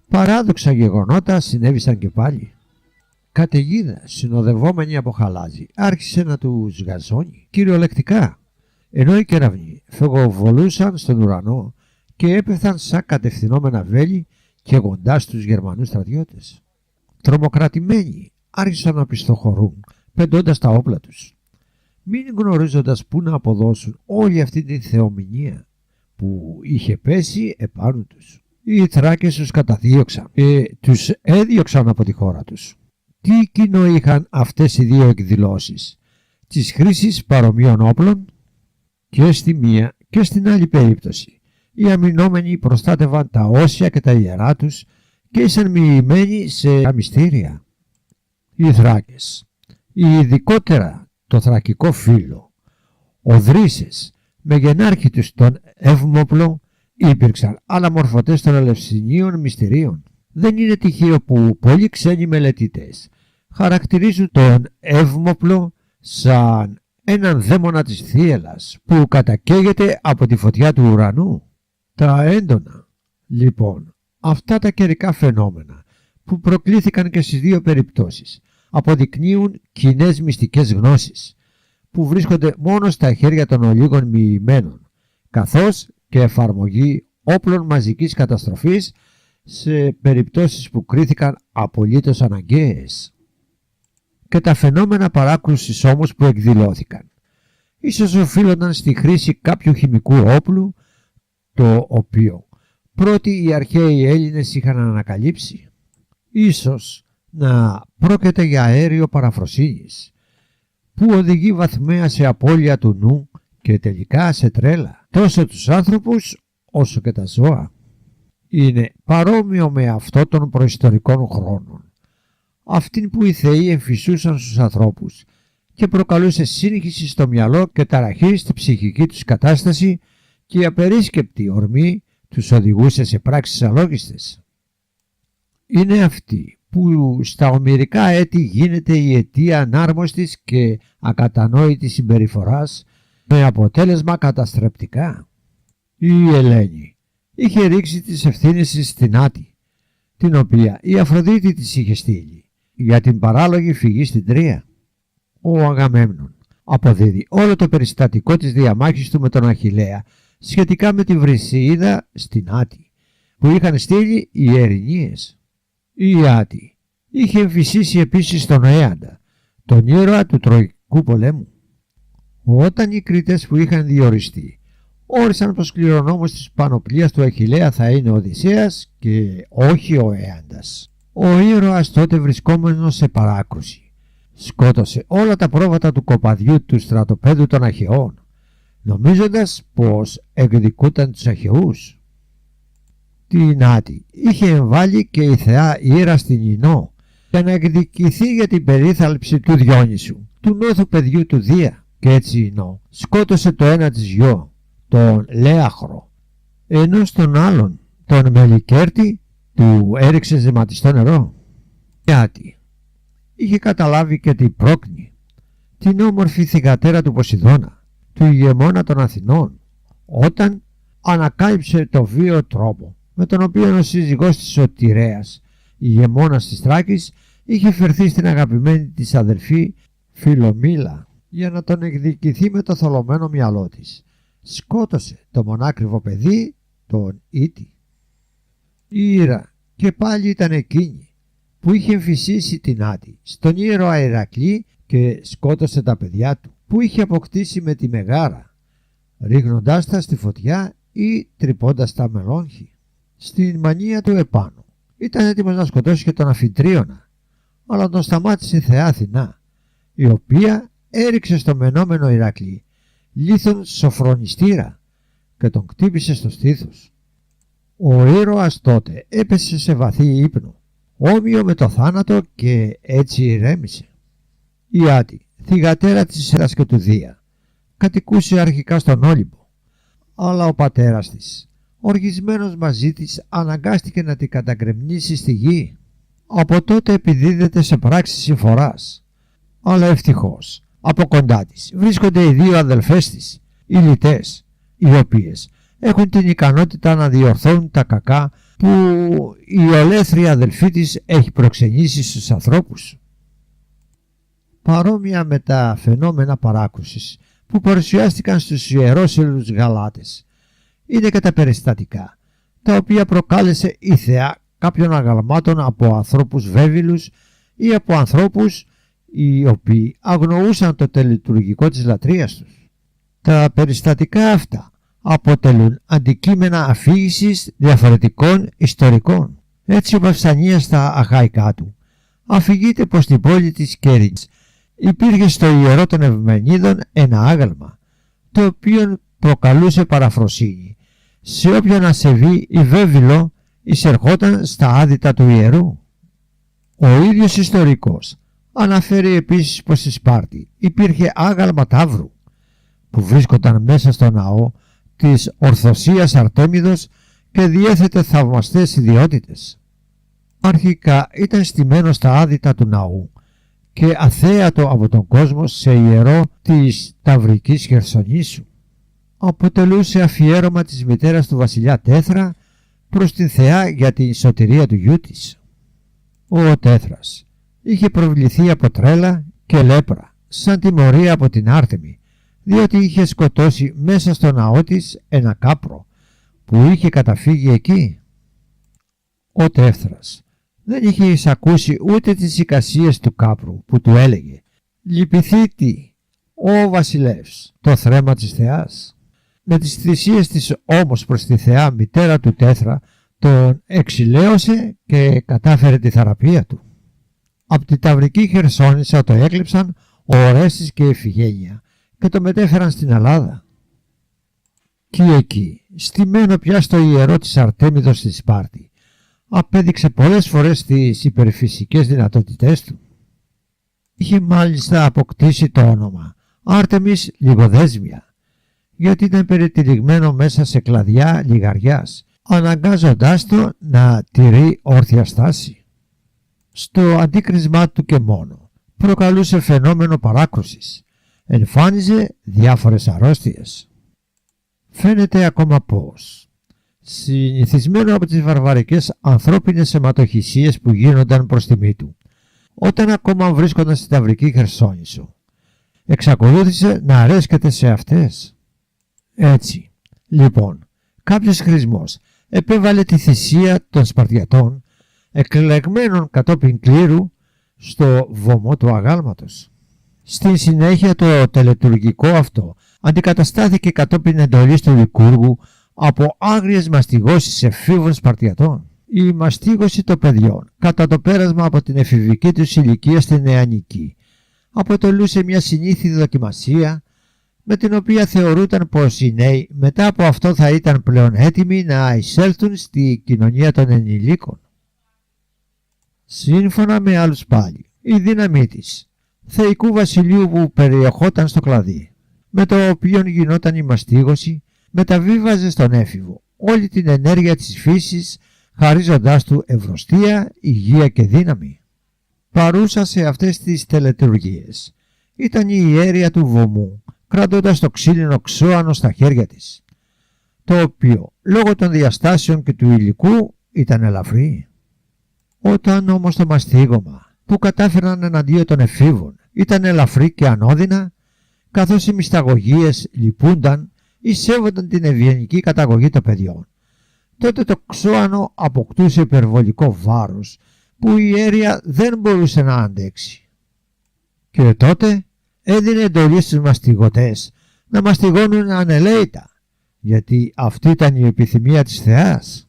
παράδοξα γεγονότα συνέβησαν και πάλι. Καταιγίδα, συνοδευόμενη από χαλάζι, άρχισε να τους γαζώνει κυριολεκτικά, ενώ οι κεραυνοί φεγοβολούσαν στον ουρανό και έπεφταν σαν κατευθυνόμενα βέλη καίγοντάς τους Γερμανούς στρατιώτες. Τρομοκρατημένοι άρχισαν να πιστοχωρούν, πεντώντας τα όπλα τους, μην γνωρίζοντας πού να αποδώσουν όλη αυτή τη θεομηνία που είχε πέσει επάνω τους. Οι Θράκες τους καταδίωξαν και τους έδιωξαν από τη χώρα τους. Τι κοινό είχαν αυτές οι δύο εκδηλώσεις της χρήσης παρομοίων όπλων? Και στη μία και στην άλλη περίπτωση οι αμυνόμενοι προστάτευαν τα όσια και τα ιερά τους και ήσαν μοιημένοι σε μυστήρια. Οι Θράκες, ειδικότερα το θρακικό φύλλο, ο Δρύσες με γενάρχη τους τον Εύμοπλο, υπήρξαν αναμορφωτές των Ελευσινίων μυστηρίων. Δεν είναι τυχαίο που πολλοί ξένοι μελετητές χαρακτηρίζουν τον Εύμοπλο σαν έναν δαίμονα της θύελλας που κατακαίγεται από τη φωτιά του ουρανού. Τα έντονα, λοιπόν, αυτά τα καιρικά φαινόμενα που προκλήθηκαν και στις δύο περιπτώσεις αποδεικνύουν κοινές μυστικές γνώσεις που βρίσκονται μόνο στα χέρια των ολίγων μοιημένων, καθώς και εφαρμογή όπλων μαζικής καταστροφής σε περιπτώσεις που κρίθηκαν απολύτως αναγκαίες. Και τα φαινόμενα παράκρουσης όμως που εκδηλώθηκαν ίσως οφείλονταν στη χρήση κάποιου χημικού όπλου, το οποίο πρώτοι οι αρχαίοι Έλληνες είχαν ανακαλύψει. Ίσως να πρόκειται για αέριο παραφροσύνης που οδηγεί βαθμαία σε απώλεια του νου και τελικά σε τρέλα τόσο τους άνθρωπους όσο και τα ζώα. Είναι παρόμοιο με αυτό των προϊστορικών χρόνων, αυτήν που οι θεοί εμφυσούσαν στους ανθρώπους και προκαλούσε σύγχυση στο μυαλό και ταραχή στη ψυχική τους κατάσταση και η απερίσκεπτη ορμή τους οδηγούσε σε πράξεις αλόγιστες. Είναι αυτή που στα ομηρικά έτη γίνεται η αιτία ανάρμοστης και ακατανόητης συμπεριφοράς με αποτέλεσμα καταστρεπτικά. Η Ελένη είχε ρίξει τις ευθύνες στην Άτη, την οποία η Αφροδίτη της είχε στείλει για την παράλογη φυγή στην Τρία. Ο Αγαμέμνων αποδίδει όλο το περιστατικό της διαμάχης του με τον Αχιλλέα σχετικά με τη Βρυσιίδα στην Άτη που είχαν στείλει οι Ερηνίες. Η Άτη είχε εμφυσίσει επίσης τον Έαντα, τον ήρωα του Τροϊκού πολέμου. Όταν οι Κρήτες που είχαν διοριστεί όρισαν πως κληρονόμος της πανοπλίας του Αχιλλέα θα είναι ο Οδυσσέας και όχι ο Έαντας, ο ήρωας τότε βρισκόμενος σε παράκρουση σκότωσε όλα τα πρόβατα του κοπαδιού του στρατοπέδου των Αχαιών, νομίζοντας πως εκδικούταν τους Αχαιούς. Την Άτη είχε εμβάλει και η θεά Ήρα στην Ινώ για να εκδικηθεί για την περίθαλψη του Διόνυσου, του νόθου παιδιού του Δία, και έτσι η Ινώ σκότωσε το ένα της γιο, τον Λέαχρο, ενώ στον άλλον, τον Μελικέρτη, του έριξε ζεματιστό νερό. Η Άτη είχε καταλάβει και την Πρόκνη, την όμορφη θυγατέρα του Ποσειδώνα, του ηγεμόνα των Αθηνών, όταν ανακάλυψε το βίο τρόπο με τον οποίο ο σύζυγός της ο Τηρέας, ηγεμόνας της Θράκης, είχε φερθεί στην αγαπημένη της αδελφή Φιλομήλα για να τον εκδικηθεί με το θολωμένο μυαλό της, σκότωσε το μονάκριβο παιδί, τον Ήτη. Η Ήρα και πάλι ήταν εκείνη που είχε εμφυσίσει την Άτη στον ήρωα Ηρακλή και σκότωσε τα παιδιά του που είχε αποκτήσει με τη Μεγάρα, ρίχνοντάς τα στη φωτιά ή τρυπώντας τα με λόγχη. Στην μανία του επάνω ήταν έτοιμος να σκοτώσει και τον Αμφιτρίωνα, αλλά τον σταμάτησε η θεά Αθηνά, η οποία έριξε στο μενόμενο Ηρακλή λίθον σοφρονιστήρα και τον κτύπησε στο στήθος. Ο ήρωας τότε έπεσε σε βαθύ ύπνο, όμοιο με το θάνατο, και έτσι ηρέμησε. Η Άτη, θυγατέρα της Αίρας και του Δία, κατοικούσε αρχικά στον Όλυμπο, αλλά ο πατέρας της, οργισμένος μαζί της, αναγκάστηκε να την καταγκρεμνήσει στη γη. Από τότε επιδίδεται σε πράξεις συμφοράς, αλλά ευτυχώς από κοντά της βρίσκονται οι δύο αδελφές της, οι Λυτές, οι οποίες έχουν την ικανότητα να διορθώνουν τα κακά που η ολέθρια αδελφή της έχει προξενήσει στους ανθρώπους. Παρόμοια με τα φαινόμενα παράκρουσης που παρουσιάστηκαν στους ιερόσυλους Γαλάτες, είναι και τα περιστατικά τα οποία προκάλεσε η θεά κάποιων αγαλμάτων από ανθρώπους βέβηλους ή από ανθρώπους οι οποίοι αγνοούσαν το τελετουργικό της λατρείας τους. Τα περιστατικά αυτά αποτελούν αντικείμενα αφήγησης διαφορετικών ιστορικών. Έτσι ο Παυσανίας στα αρχαϊκά του αφηγείται πως στην πόλη της Κέρινς υπήρχε στο ιερό των Ευμενίδων ένα άγαλμα, το οποίο προκαλούσε παραφροσύνη σε όποιον ασεβή ή βέβυλο εισερχόταν στα άδυτα του ιερού. Ο ίδιος ιστορικός αναφέρει επίσης πως στη Σπάρτη υπήρχε άγαλμα ταύρου που βρίσκονταν μέσα στο ναό της Ορθωσίας Αρτέμιδος και διέθετε θαυμαστές ιδιότητες. Αρχικά ήταν στημένο στα άδυτα του ναού και αθέατο από τον κόσμο σε ιερό της Ταυρικής Χερσονήσου. Αποτελούσε αφιέρωμα της μητέρας του βασιλιά Τέθρα προς την θεά για την σωτηρία του γιού της. Ο Τέθρας είχε προβληθεί από τρέλα και λέπρα σαν τιμωρία από την Άρτεμη, διότι είχε σκοτώσει μέσα στο ναό της ένα κάπρο που είχε καταφύγει εκεί. Ο Τέφθρας δεν είχε εισακούσει ούτε τις εικασίες του κάπρου που του έλεγε «Λυπηθήτη, ο βασιλεύς, το θρέμα της θεάς». Με τις θυσίες της όμως προς τη θεά μητέρα του Τέθρα τον εξηλαίωσε και κατάφερε τη θεραπεία του. Από τη Ταυρική Χερσόνησα το έκλεψαν ο Ορέστης και η Ιφηγένεια και το μετέφεραν στην Ελλάδα. Και εκεί, στημένο πια στο ιερό της Αρτέμιδος στη Σπάρτη, απέδειξε πολλές φορές τις υπερφυσικές δυνατότητές του. Είχε μάλιστα αποκτήσει το όνομα Άρτεμις Λιγοδέσμια, γιατί ήταν περιτυλιγμένο μέσα σε κλαδιά λιγαριάς, αναγκάζοντάς το να τηρεί όρθια στάση. Στο αντίκρισμά του και μόνο προκαλούσε φαινόμενο παράκρουσης, εμφάνιζε διάφορες αρρώστιες. Φαίνεται ακόμα πως, συνηθισμένο από τις βαρβαρικές ανθρώπινες αιματοχυσίες που γίνονταν προς τιμή του, όταν ακόμα βρίσκονταν στη Ταυρική Χερσόνησο, εξακολούθησε να αρέσκεται σε αυτές. Έτσι, λοιπόν, κάποιος χρησμός επέβαλε τη θυσία των Σπαρτιατών, εκλεγμένων κατόπιν κλήρου, στο βωμό του αγάλματος. Στη συνέχεια το τελετουργικό αυτό αντικαταστάθηκε κατόπιν εντολής του Λικούργου από άγριες μαστιγώσεις εφήβων Σπαρτιατών. Η μαστίγωση των παιδιών κατά το πέρασμα από την εφηβική τους ηλικία στην νεανική αποτελούσε μια συνήθη δοκιμασία με την οποία θεωρούταν πως οι νέοι μετά από αυτό θα ήταν πλέον έτοιμοι να εισέλθουν στη κοινωνία των ενηλίκων. Σύμφωνα με άλλους πάλι, η δύναμή της θεϊκού βασιλείου που περιεχόταν στο κλαδί, με το οποίο γινόταν η μαστίγωση, μεταβίβαζε στον έφηβο όλη την ενέργεια της φύσης, χαρίζοντάς του ευρωστία, υγεία και δύναμη. Παρούσα σε αυτές τις τελετουργίες ήταν η ιέρια του βωμού, κρατώντας το ξύλινο ξώανο στα χέρια της, το οποίο λόγω των διαστάσεων και του υλικού ήταν ελαφρύ. Όταν όμως το μαστίγωμα που κατάφεραν εναντίον των εφήβων ήταν ελαφρύ και ανώδυνα, καθώς οι μυσταγωγίες λυπούνταν εισέβονταν την ευγενική καταγωγή των παιδιών. Τότε το ξώανο αποκτούσε υπερβολικό βάρος που η ιέρια δεν μπορούσε να αντέξει. Και τότε έδινε εντολή στους μαστιγωτές να μαστιγώνουν ανελαίητα, γιατί αυτή ήταν η επιθυμία της θεάς.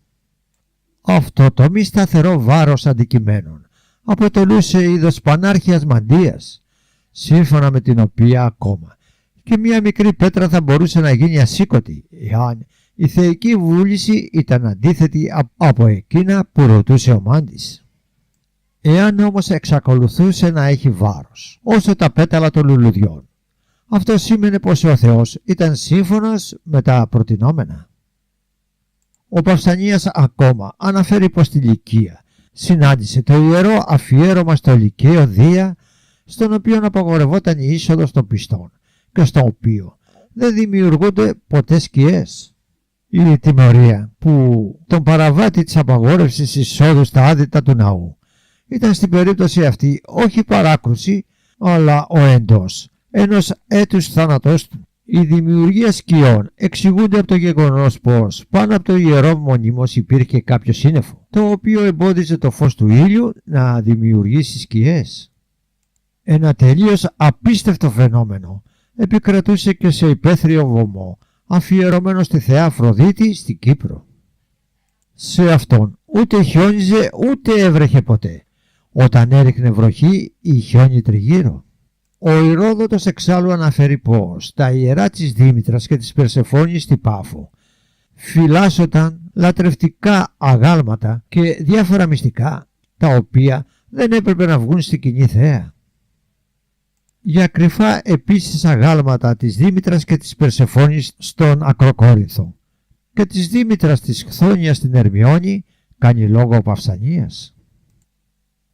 Αυτό το μη σταθερό βάρος αντικειμένων αποτελούσε είδος πανάρχιας μαντείας, σύμφωνα με την οποία ακόμα και μία μικρή πέτρα θα μπορούσε να γίνει ασήκωτη, εάν η θεϊκή βούληση ήταν αντίθετη από εκείνα που ρωτούσε ο μάντης. Εάν όμως εξακολουθούσε να έχει βάρος, όσο τα πέταλα των λουλουδιών, αυτό σήμαινε πως ο Θεός ήταν σύμφωνος με τα προτινόμενα. Ο Παυσανίας ακόμα αναφέρει πως στη Λυκία συνάντησε το ιερό αφιέρωμα στο Λυκαίο Δία, στον οποίο απαγορευόταν η είσοδος των πιστών και στο οποίο δεν δημιουργούνται ποτέ σκιές. Η τιμωρία που τον παραβάτη της απαγόρευσης εισόδου στα άδυτα του ναού ήταν στην περίπτωση αυτή όχι παράκρουση, αλλά ο εντός ενός έτους θάνατός του. Η δημιουργία σκιών εξηγούνται από το γεγονός πως πάνω από το ιερό μονίμως υπήρχε κάποιο σύννεφο, το οποίο εμπόδιζε το φως του ήλιου να δημιουργήσει σκιές. Ένα τελείως απίστευτο φαινόμενο επικρατούσε και σε υπαίθριο βωμό αφιερωμένο στη θεά Αφροδίτη στην Κύπρο. Σε αυτόν ούτε χιόνιζε ούτε έβρεχε ποτέ. Όταν έριχνε βροχή ή χιόνι τριγύρω. Ο Ηρόδοτος εξάλλου αναφέρει πως τα ιερά της Δήμητρας και της Περσεφόνης στην Πάφο φυλάσσονταν λατρευτικά αγάλματα και διάφορα μυστικά, τα οποία δεν έπρεπε να βγουν στην κοινή θέα. Για κρυφά επίσης αγάλματα της Δήμητρας και της Περσεφόνης στον Ακροκόρινθο και της Δήμητρας της Χθόνιας στην Ερμιόνη κάνει λόγο ο Παυσανίας.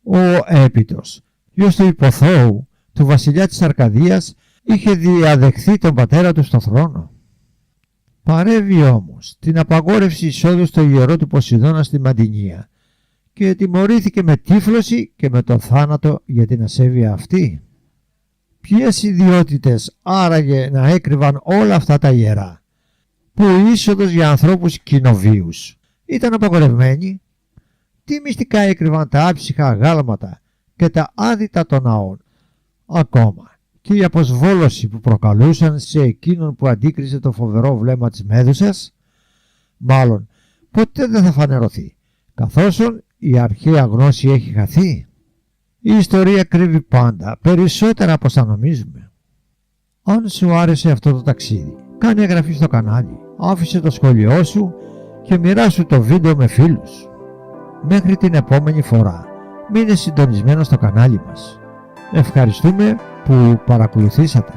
Ο Έπιτος, γιος του Υποθώου, του βασιλιά της Αρκαδίας, είχε διαδεχθεί τον πατέρα του στο θρόνο. Παρέβη όμως την απαγόρευση εισόδου στο ιερό του Ποσειδώνα στη Μαντινία και τιμωρήθηκε με τύφλωση και με τον θάνατο για την ασέβεια αυτή. Ποιες ιδιότητες άραγε να έκρυβαν όλα αυτά τα ιερά, που η είσοδος για ανθρώπους κοινοβίους ήταν απαγορευμένη? Τι μυστικά έκρυβαν τα άψυχα αγάλματα και τα άδυτα των ναών, ακόμα και η αποσβόλωση που προκαλούσαν σε εκείνον που αντίκριζε το φοβερό βλέμμα της Μέδουσας? Μάλλον ποτέ δεν θα φανερωθεί, καθώς η αρχαία γνώση έχει χαθεί. Η ιστορία κρύβει πάντα περισσότερα από όσα νομίζουμε. Αν σου άρεσε αυτό το ταξίδι, κάνε εγγραφή στο κανάλι, άφησε το σχόλιο σου και μοιράσου το βίντεο με φίλους. Μέχρι την επόμενη φορά, μείνε συντονισμένο στο κανάλι μας. Ευχαριστούμε που παρακολουθήσατε.